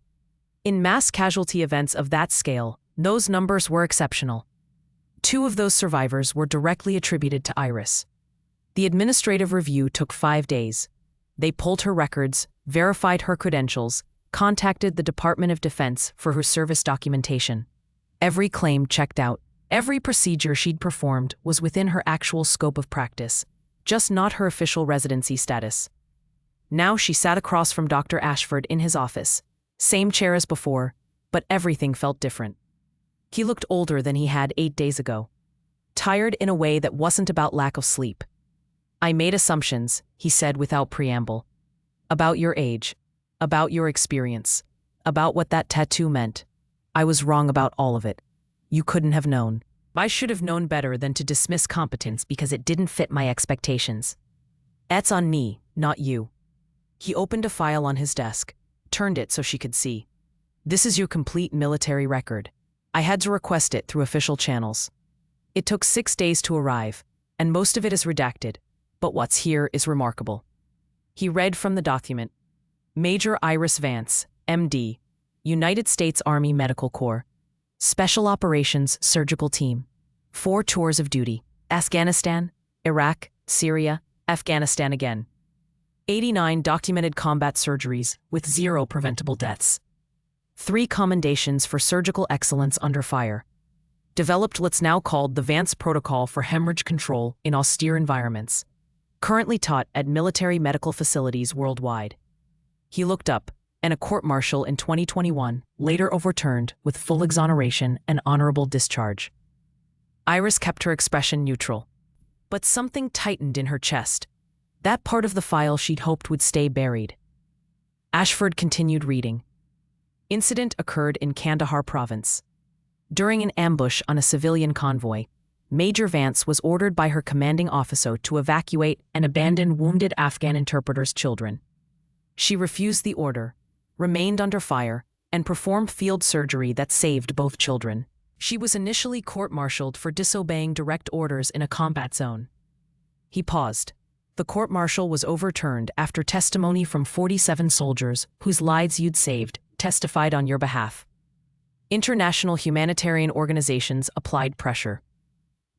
In mass casualty events of that scale, those numbers were exceptional. 2 of those survivors were directly attributed to Iris. The administrative review took 5 days. They pulled her records, verified her credentials, contacted the Department of Defense for her service documentation. Every claim checked out. Every procedure she'd performed was within her actual scope of practice, just not her official residency status. Now she sat across from Dr. Ashford in his office. Same chair as before, but everything felt different. He looked older than he had 8 days ago. Tired in a way that wasn't about lack of sleep. "I made assumptions," he said without preamble. "About your age. About your experience. About what that tattoo meant. I was wrong about all of it. You couldn't have known. I should have known better than to dismiss competence because it didn't fit my expectations. That's on me, not you." He opened a file on his desk, turned it so she could see. "This is your complete military record. I had to request it through official channels. It took 6 days to arrive, and most of it is redacted, but what's here is remarkable." He read from the document. Major Iris Vance, MD, United States Army Medical Corps, Special Operations Surgical Team, 4 tours of duty, Afghanistan, Iraq, Syria, Afghanistan again. 89 documented combat surgeries with 0 preventable deaths. 3 commendations for surgical excellence under fire. Developed what's now called the Vance Protocol for Hemorrhage Control in austere environments. Currently taught at military medical facilities worldwide. He looked up, and a court-martial in 2021 later overturned with full exoneration and honorable discharge. Iris kept her expression neutral. But something tightened in her chest. That part of the file she'd hoped would stay buried. Ashford continued reading. Incident occurred in Kandahar province. During an ambush on a civilian convoy, Major Vance was ordered by her commanding officer to evacuate and abandon wounded Afghan interpreters' children. She refused the order, remained under fire, and performed field surgery that saved both children. She was initially court-martialed for disobeying direct orders in a combat zone. He paused. The court-martial was overturned after testimony from 47 soldiers whose lives you'd saved testified on your behalf. International humanitarian organizations applied pressure.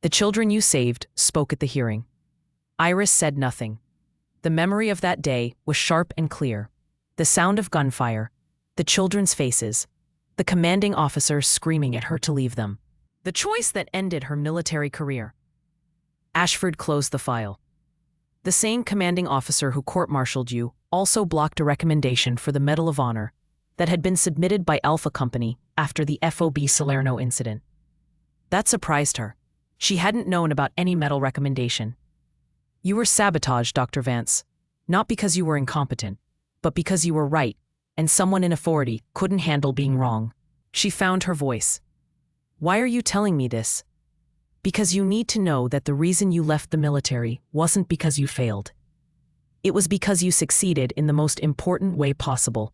The children you saved spoke at the hearing. Iris said nothing. The memory of that day was sharp and clear. The sound of gunfire, the children's faces, the commanding officer screaming at her to leave them. The choice that ended her military career. Ashford closed the file. The same commanding officer who court-martialed you also blocked a recommendation for the Medal of Honor that had been submitted by Alpha Company after the FOB Salerno incident. That surprised her. She hadn't known about any medal recommendation. You were sabotaged, Dr. Vance, not because you were incompetent, but because you were right, and someone in authority couldn't handle being wrong. She found her voice. Why are you telling me this? Because you need to know that the reason you left the military wasn't because you failed. It was because you succeeded in the most important way possible.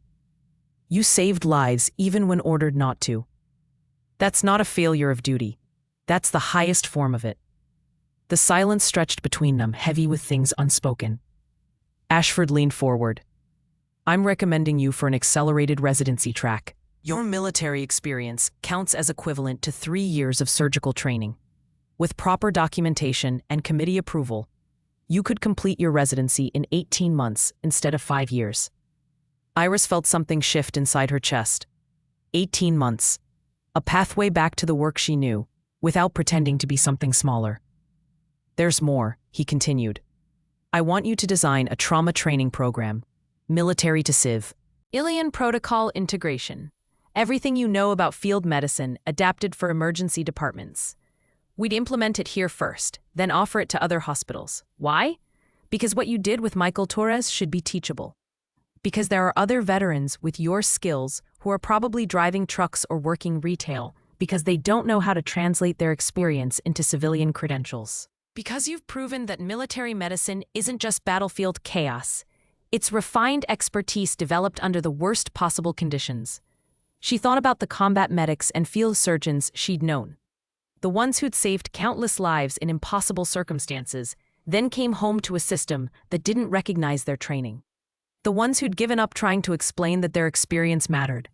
You saved lives even when ordered not to. That's not a failure of duty. That's the highest form of it. The silence stretched between them, heavy with things unspoken. Ashford leaned forward. I'm recommending you for an accelerated residency track. Your military experience counts as equivalent to 3 years of surgical training. With proper documentation and committee approval, you could complete your residency in 18 months instead of 5 years. Iris felt something shift inside her chest. 18 months. A pathway back to the work she knew, without pretending to be something smaller. There's more, he continued. I want you to design a trauma training program, military to civ. Ilian protocol integration. Everything you know about field medicine adapted for emergency departments. We'd implement it here first, then offer it to other hospitals. Why? Because what you did with Michael Torres should be teachable. Because there are other veterans with your skills who are probably driving trucks or working retail because they don't know how to translate their experience into civilian credentials. Because you've proven that military medicine isn't just battlefield chaos, it's refined expertise developed under the worst possible conditions. She thought about the combat medics and field surgeons she'd known. The ones who'd saved countless lives in impossible circumstances, then came home to a system that didn't recognize their training. The ones who'd given up trying to explain that their experience mattered.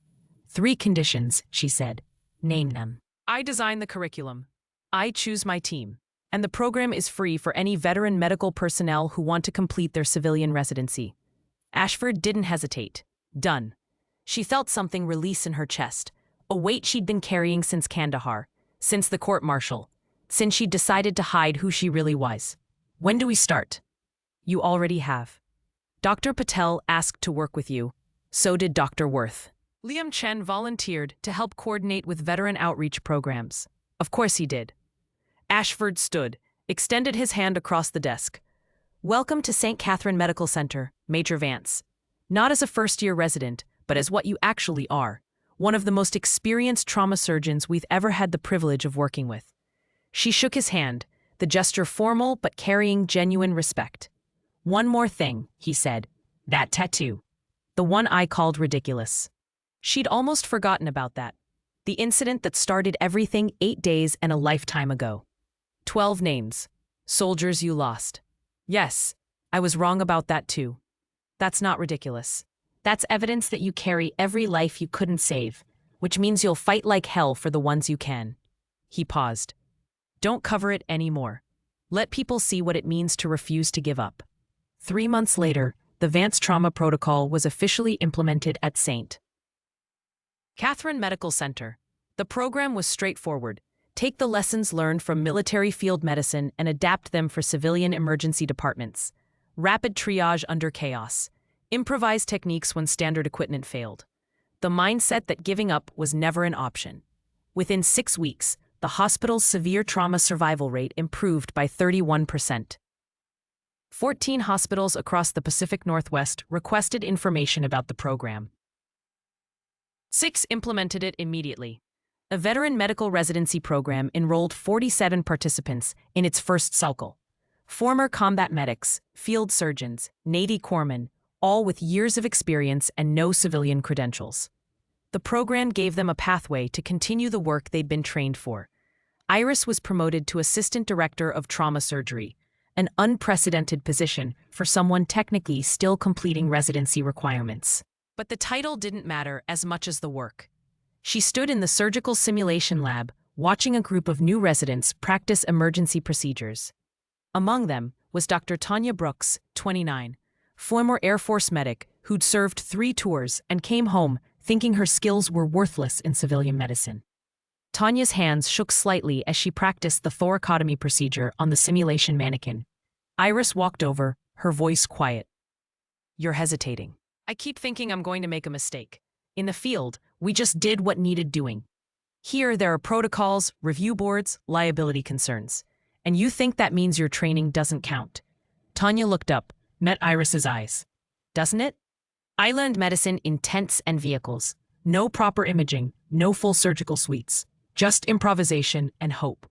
3 conditions, she said. Name them. I design the curriculum. I choose my team. And the program is free for any veteran medical personnel who want to complete their civilian residency. Ashford didn't hesitate. Done. She felt something release in her chest, a weight she'd been carrying since Kandahar, since the court-martial, since she'd decided to hide who she really was. When do we start? You already have. Dr. Patel asked to work with you. So did Dr. Worth. Liam Chen volunteered to help coordinate with veteran outreach programs. Of course he did. Ashford stood, extended his hand across the desk. Welcome to St. Catherine Medical Center, Major Vance. Not as a first-year resident, but as what you actually are, one of the most experienced trauma surgeons we've ever had the privilege of working with. She shook his hand, the gesture formal but carrying genuine respect. One more thing, he said. That tattoo. The one I called ridiculous. She'd almost forgotten about that. The incident that started everything 8 days and a lifetime ago. 12 names. Soldiers you lost. Yes, I was wrong about that too. That's not ridiculous. That's evidence that you carry every life you couldn't save, which means you'll fight like hell for the ones you can. He paused. Don't cover it anymore. Let people see what it means to refuse to give up. 3 months later, the Vance Trauma Protocol was officially implemented at St. Catherine Medical Center. The program was straightforward. Take the lessons learned from military field medicine and adapt them for civilian emergency departments. Rapid triage under chaos. Improvise techniques when standard equipment failed. The mindset that giving up was never an option. Within 6 weeks, the hospital's severe trauma survival rate improved by 31%. 14 hospitals across the Pacific Northwest requested information about the program. 6 implemented it immediately. A veteran medical residency program enrolled 47 participants in its first cycle. Former combat medics, field surgeons, Navy corpsmen, all with years of experience and no civilian credentials. The program gave them a pathway to continue the work they'd been trained for. Iris was promoted to Assistant Director of Trauma Surgery, an unprecedented position for someone technically still completing residency requirements. But the title didn't matter as much as the work. She stood in the surgical simulation lab, watching a group of new residents practice emergency procedures. Among them was Dr. Tanya Brooks, 29, former Air Force medic who'd served 3 tours and came home thinking her skills were worthless in civilian medicine. Tanya's hands shook slightly as she practiced the thoracotomy procedure on the simulation mannequin. Iris walked over, her voice quiet. You're hesitating. I keep thinking I'm going to make a mistake. In the field, we just did what needed doing. Here, there are protocols, review boards, liability concerns. And you think that means your training doesn't count. Tanya looked up, met Iris's eyes. Doesn't it? I learned medicine in tents and vehicles. No proper imaging, no full surgical suites. Just improvisation and hope.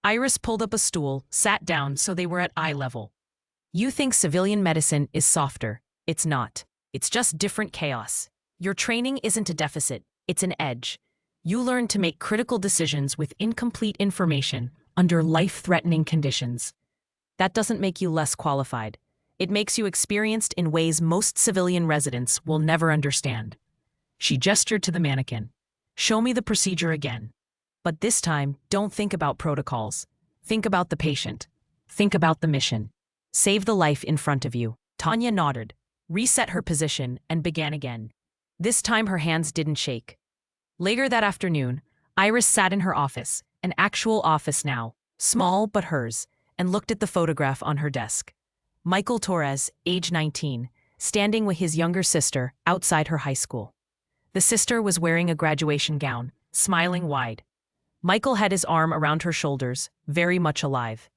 Iris pulled up a stool, sat down so they were at eye level. You think civilian medicine is softer. It's not. It's just different chaos. Your training isn't a deficit, it's an edge. You learn to make critical decisions with incomplete information under life-threatening conditions. That doesn't make you less qualified. It makes you experienced in ways most civilian residents will never understand. She gestured to the mannequin. Show me the procedure again. But this time, don't think about protocols. Think about the patient. Think about the mission. Save the life in front of you. Tanya nodded, reset her position, and began again. This time her hands didn't shake. Later that afternoon, Iris sat in her office, an actual office now, small but hers, and looked at the photograph on her desk. Michael Torres, age 19, standing with his younger sister outside her high school. The sister was wearing a graduation gown, smiling wide. Michael had his arm around her shoulders, very much alive.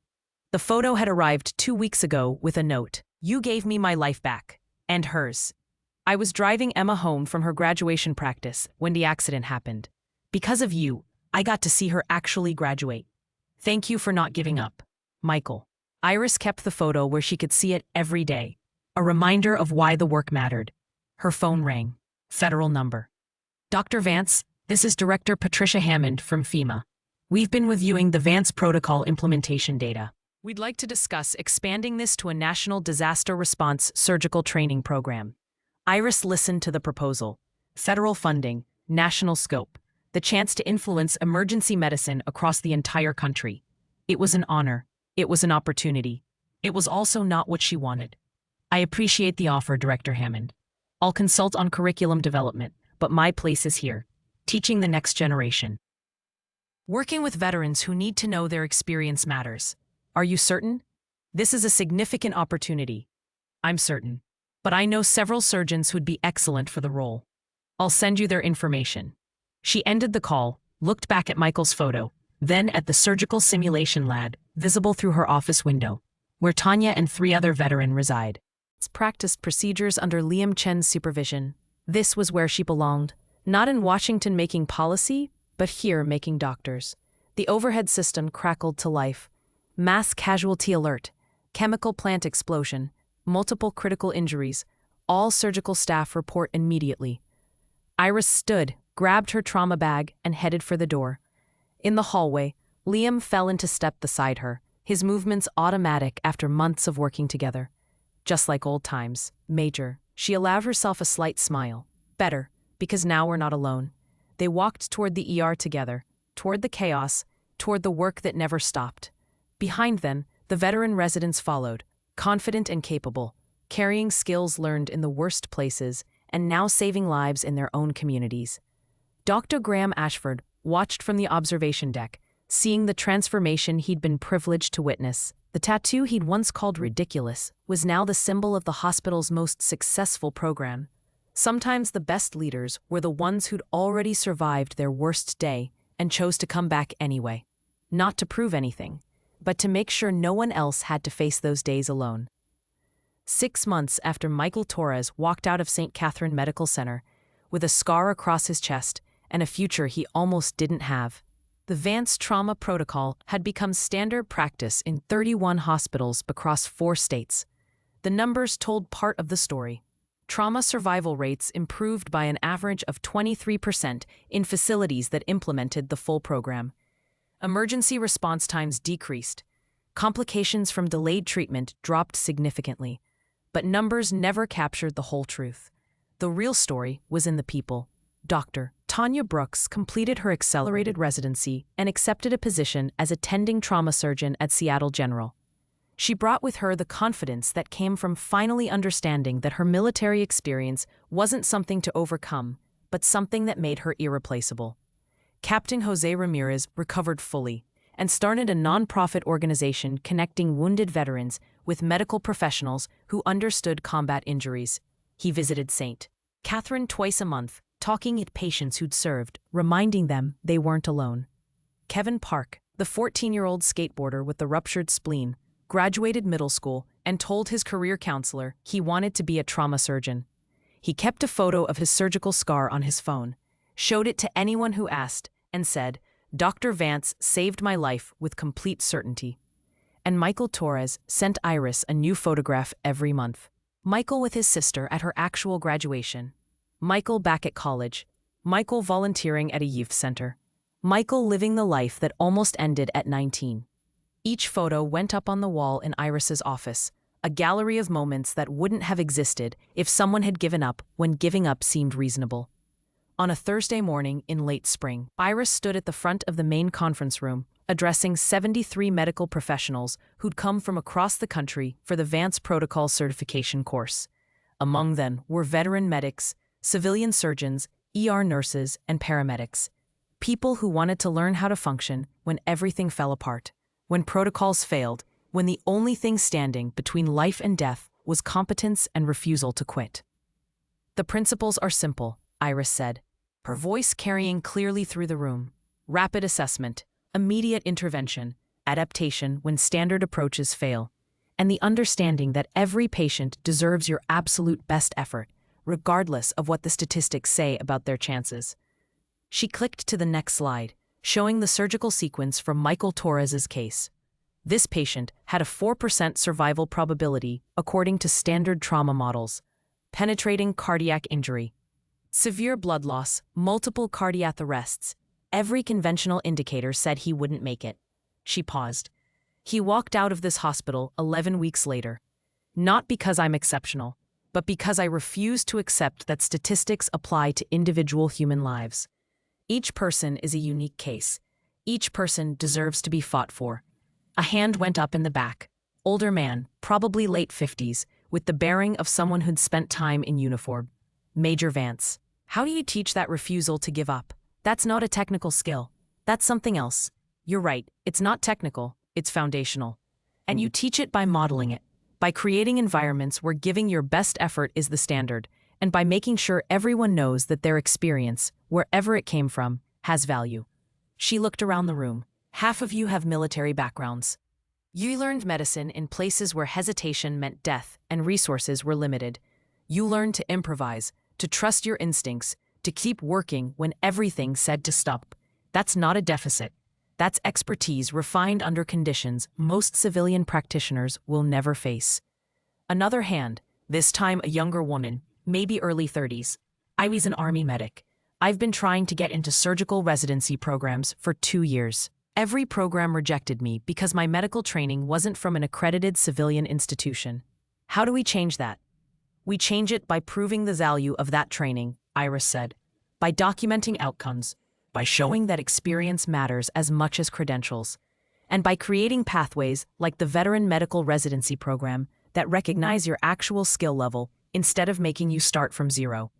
The photo had arrived 2 weeks ago with a note. You gave me my life back. And hers. I was driving Emma home from her graduation practice when the accident happened. Because of you, I got to see her actually graduate. Thank you for not giving up. Michael. Iris kept the photo where she could see it every day, a reminder of why the work mattered. Her phone rang. Federal number. Dr. Vance, this is Director Patricia Hammond from FEMA. We've been reviewing the Vance Protocol implementation data. We'd like to discuss expanding this to a national disaster response surgical training program. Iris listened to the proposal. Federal funding, national scope, the chance to influence emergency medicine across the entire country. It was an honor. It was an opportunity. It was also not what she wanted. I appreciate the offer, Director Hammond. I'll consult on curriculum development, but my place is here, teaching the next generation. Working with veterans who need to know their experience matters. Are you certain? This is a significant opportunity. I'm certain. But I know several surgeons who'd be excellent for the role. I'll send you their information. She ended the call, looked back at Michael's photo, then at the surgical simulation lab, visible through her office window, where Tanya and 3 other veterans reside. Practiced procedures under Liam Chen's supervision. This was where she belonged, not in Washington making policy, but here making doctors. The overhead system crackled to life. Mass casualty alert, chemical plant explosion, multiple critical injuries. All surgical staff report immediately. Iris stood, grabbed her trauma bag, and headed for the door. In the hallway, Liam fell into step beside her, his movements automatic after months of working together. Just like old times, Major, she allowed herself a slight smile. Better, because now we're not alone. They walked toward the ER together, toward the chaos, toward the work that never stopped. Behind them, the veteran residents followed, confident and capable, carrying skills learned in the worst places and now saving lives in their own communities. Dr. Graham Ashford watched from the observation deck, seeing the transformation he'd been privileged to witness. The tattoo he'd once called ridiculous was now the symbol of the hospital's most successful program. Sometimes the best leaders were the ones who'd already survived their worst day and chose to come back anyway. Not to prove anything, but to make sure no one else had to face those days alone. 6 months after Michael Torres walked out of St. Catherine Medical Center, with a scar across his chest and a future he almost didn't have, the Vance Trauma Protocol had become standard practice in 31 hospitals across 4 states. The numbers told part of the story. Trauma survival rates improved by an average of 23% in facilities that implemented the full program. Emergency response times decreased. Complications from delayed treatment dropped significantly. But numbers never captured the whole truth. The real story was in the people. Dr. Tanya Brooks completed her accelerated residency and accepted a position as attending trauma surgeon at Seattle General. She brought with her the confidence that came from finally understanding that her military experience wasn't something to overcome, but something that made her irreplaceable. Captain Jose Ramirez recovered fully and started a nonprofit organization connecting wounded veterans with medical professionals who understood combat injuries. He visited St. Catherine twice a month, talking at patients who'd served, reminding them they weren't alone. Kevin Park, the 14-year-old skateboarder with the ruptured spleen, graduated middle school and told his career counselor he wanted to be a trauma surgeon. He kept a photo of his surgical scar on his phone, showed it to anyone who asked, and said, "Dr. Vance saved my life with complete certainty." And Michael Torres sent Iris a new photograph every month. Michael with his sister at her actual graduation. Michael back at college. Michael volunteering at a youth center. Michael living the life that almost ended at 19. Each photo went up on the wall in Iris's office, a gallery of moments that wouldn't have existed if someone had given up when giving up seemed reasonable. On a Thursday morning in late spring, Iris stood at the front of the main conference room, addressing 73 medical professionals who'd come from across the country for the Vance Protocol certification course. Among them were veteran medics, civilian surgeons, ER nurses, and paramedics. People who wanted to learn how to function when everything fell apart, when protocols failed, when the only thing standing between life and death was competence and refusal to quit. "The principles are simple," Iris said, her voice carrying clearly through the room. Rapid assessment, immediate intervention, adaptation when standard approaches fail, and the understanding that every patient deserves your absolute best effort, regardless of what the statistics say about their chances. She clicked to the next slide, showing the surgical sequence from Michael Torres's case. This patient had a 4% survival probability according to standard trauma models. Penetrating cardiac injury, severe blood loss, multiple cardiac arrests. Every conventional indicator said he wouldn't make it. She paused. He walked out of this hospital 11 weeks later. Not because I'm exceptional, but because I refuse to accept that statistics apply to individual human lives. Each person is a unique case. Each person deserves to be fought for. A hand went up in the back. Older man, probably late 50s, with the bearing of someone who'd spent time in uniform. Major Vance. How do you teach that refusal to give up? That's not a technical skill. That's something else. You're right, it's not technical, it's foundational. And you teach it by modeling it, by creating environments where giving your best effort is the standard, and by making sure everyone knows that their experience, wherever it came from, has value. She looked around the room. Half of you have military backgrounds. You learned medicine in places where hesitation meant death and resources were limited. You learned to improvise, to trust your instincts, to keep working when everything said to stop. That's not a deficit. That's expertise refined under conditions most civilian practitioners will never face. Another hand, this time a younger woman, maybe early 30s. I was an Army medic. I've been trying to get into surgical residency programs for 2 years. Every program rejected me because my medical training wasn't from an accredited civilian institution. How do we change that? We change it by proving the value of that training, Iris said. By documenting outcomes, by showing that experience matters as much as credentials, and by creating pathways like the Veteran Medical Residency Program that recognize your actual skill level instead of making you start from zero.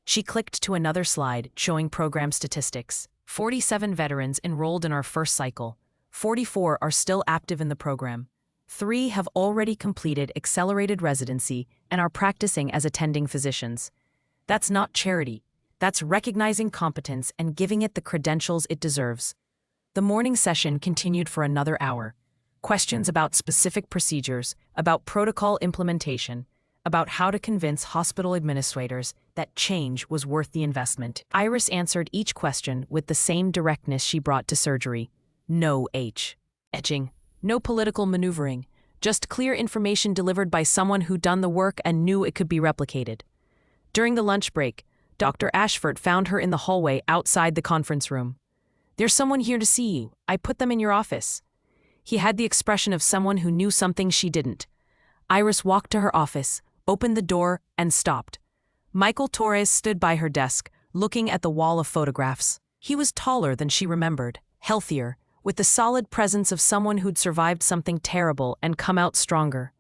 She clicked to another slide showing program statistics. 47 veterans enrolled in our first cycle. 44 are still active in the program. 3 have already completed accelerated residency and are practicing as attending physicians. That's not charity. That's recognizing competence and giving it the credentials it deserves. The morning session continued for another hour. Questions about specific procedures, about protocol implementation, about how to convince hospital administrators that change was worth the investment. Iris answered each question with the same directness she brought to surgery. No etching. No political maneuvering. Just clear information delivered by someone who'd done the work and knew it could be replicated. During the lunch break, Dr. Ashford found her in the hallway outside the conference room. There's someone here to see you. I put them in your office. He had the expression of someone who knew something she didn't. Iris walked to her office, opened the door, and stopped. Michael Torres stood by her desk, looking at the wall of photographs. He was taller than she remembered, healthier, with the solid presence of someone who'd survived something terrible and come out stronger.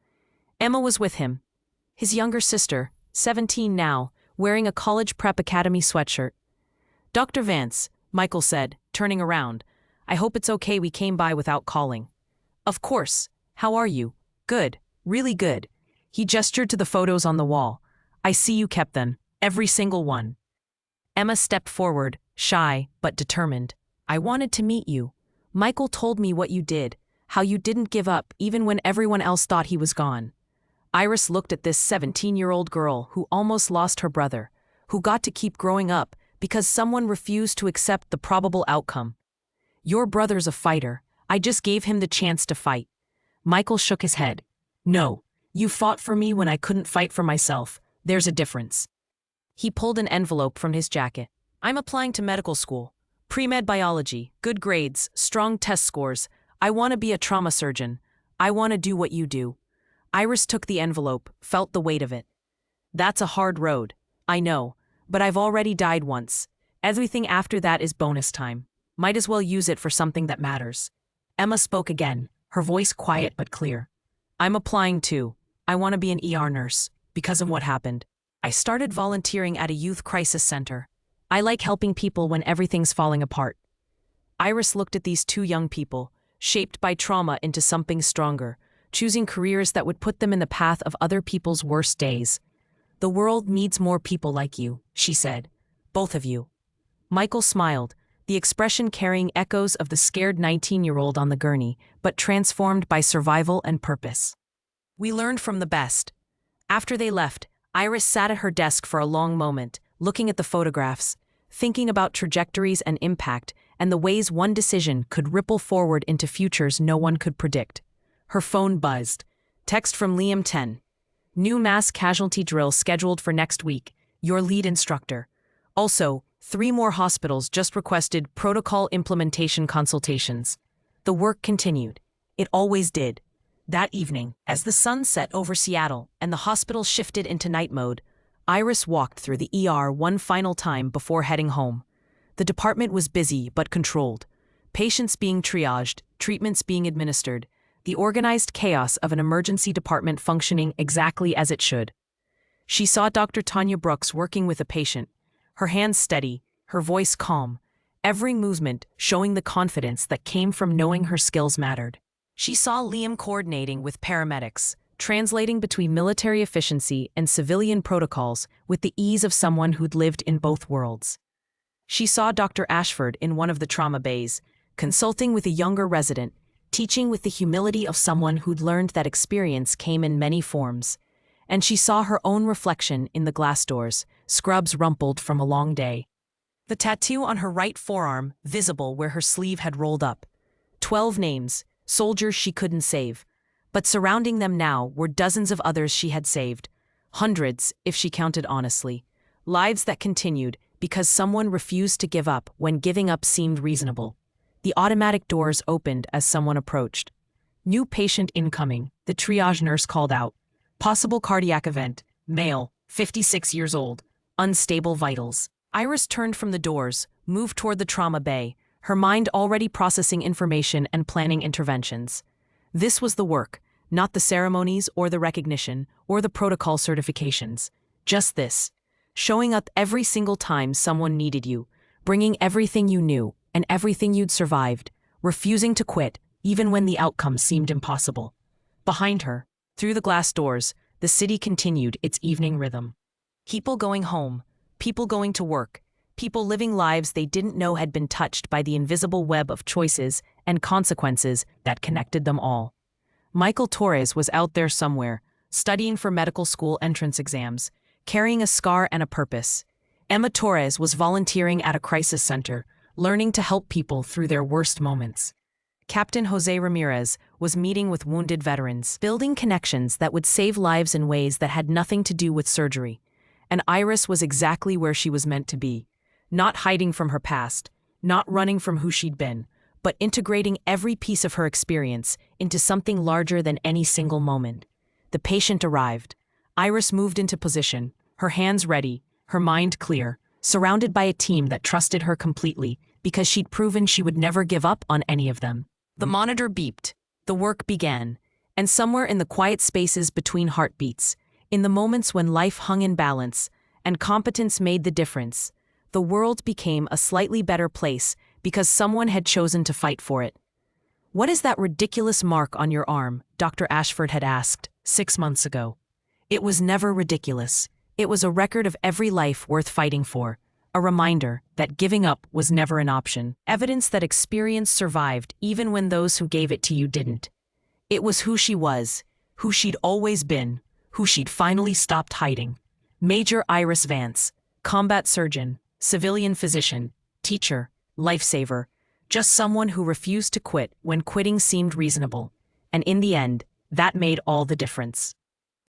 Emma was with him. His younger sister, 17 now, wearing a college prep academy sweatshirt. Dr. Vance, Michael said, turning around. I hope it's okay we came by without calling. Of course. How are you? Good. Really good. He gestured to the photos on the wall. I see you kept them, every single one. Emma stepped forward, shy but determined. I wanted to meet you. Michael told me what you did, how you didn't give up even when everyone else thought he was gone. Iris looked at this 17-year-old girl who almost lost her brother, who got to keep growing up because someone refused to accept the probable outcome. Your brother's a fighter. I just gave him the chance to fight. Michael shook his head. No. You fought for me when I couldn't fight for myself. There's a difference. He pulled an envelope from his jacket. I'm applying to medical school. Pre-med biology, good grades, strong test scores. I want to be a trauma surgeon. I want to do what you do. Iris took the envelope, felt the weight of it. That's a hard road. I know, but I've already died once. Everything after that is bonus time. Might as well use it for something that matters. Emma spoke again, her voice quiet but clear. I'm applying too. I want to be an ER nurse, because of what happened. I started volunteering at a youth crisis center. I like helping people when everything's falling apart. Iris looked at these 2 young people, shaped by trauma into something stronger, choosing careers that would put them in the path of other people's worst days. The world needs more people like you, she said. Both of you. Michael smiled, the expression carrying echoes of the scared 19-year-old on the gurney, but transformed by survival and purpose. We learned from the best. After they left, Iris sat at her desk for a long moment, looking at the photographs, thinking about trajectories and impact, and the ways one decision could ripple forward into futures no one could predict. Her phone buzzed. Text from Liam 10. New mass casualty drill scheduled for next week. Your lead instructor. Also, 3 more hospitals just requested protocol implementation consultations. The work continued. It always did. That evening, as the sun set over Seattle and the hospital shifted into night mode, Iris walked through the ER one final time before heading home. The department was busy but controlled. Patients being triaged, treatments being administered, the organized chaos of an emergency department functioning exactly as it should. She saw Dr. Tanya Brooks working with a patient, her hands steady, her voice calm, every movement showing the confidence that came from knowing her skills mattered. She saw Liam coordinating with paramedics, translating between military efficiency and civilian protocols with the ease of someone who'd lived in both worlds. She saw Dr. Ashford in one of the trauma bays, consulting with a younger resident, teaching with the humility of someone who'd learned that experience came in many forms. And she saw her own reflection in the glass doors, scrubs rumpled from a long day. The tattoo on her right forearm, visible where her sleeve had rolled up. 12 names, soldiers she couldn't save. But surrounding them now were dozens of others she had saved. Hundreds, if she counted honestly. Lives that continued because someone refused to give up when giving up seemed reasonable. The automatic doors opened as someone approached. New patient incoming, the triage nurse called out. Possible cardiac event, male, 56 years old, unstable vitals. Iris turned from the doors, moved toward the trauma bay, her mind already processing information and planning interventions. This was the work, not the ceremonies or the recognition or the protocol certifications. Just this. Showing up every single time someone needed you, bringing everything you knew and everything you'd survived, refusing to quit even when the outcome seemed impossible. Behind her, through the glass doors, the city continued its evening rhythm. People going home, people going to work, people living lives they didn't know had been touched by the invisible web of choices and consequences that connected them all. Michael Torres was out there somewhere, studying for medical school entrance exams, carrying a scar and a purpose. Emma Torres was volunteering at a crisis center, learning to help people through their worst moments. Captain Jose Ramirez was meeting with wounded veterans, building connections that would save lives in ways that had nothing to do with surgery. And Iris was exactly where she was meant to be, not hiding from her past, not running from who she'd been, but integrating every piece of her experience into something larger than any single moment. The patient arrived. Iris moved into position, her hands ready, her mind clear, surrounded by a team that trusted her completely because she'd proven she would never give up on any of them. The monitor beeped. The work began. And somewhere in the quiet spaces between heartbeats, in the moments when life hung in balance and competence made the difference, the world became a slightly better place because someone had chosen to fight for it. "What is that ridiculous mark on your arm?" Dr. Ashford had asked 6 months ago. It was never ridiculous. It was a record of every life worth fighting for, a reminder that giving up was never an option, evidence that experience survived even when those who gave it to you didn't. It was who she was, who she'd always been, who she'd finally stopped hiding. Major Iris Vance, combat surgeon, civilian physician, teacher, lifesaver, just someone who refused to quit when quitting seemed reasonable. And in the end, that made all the difference.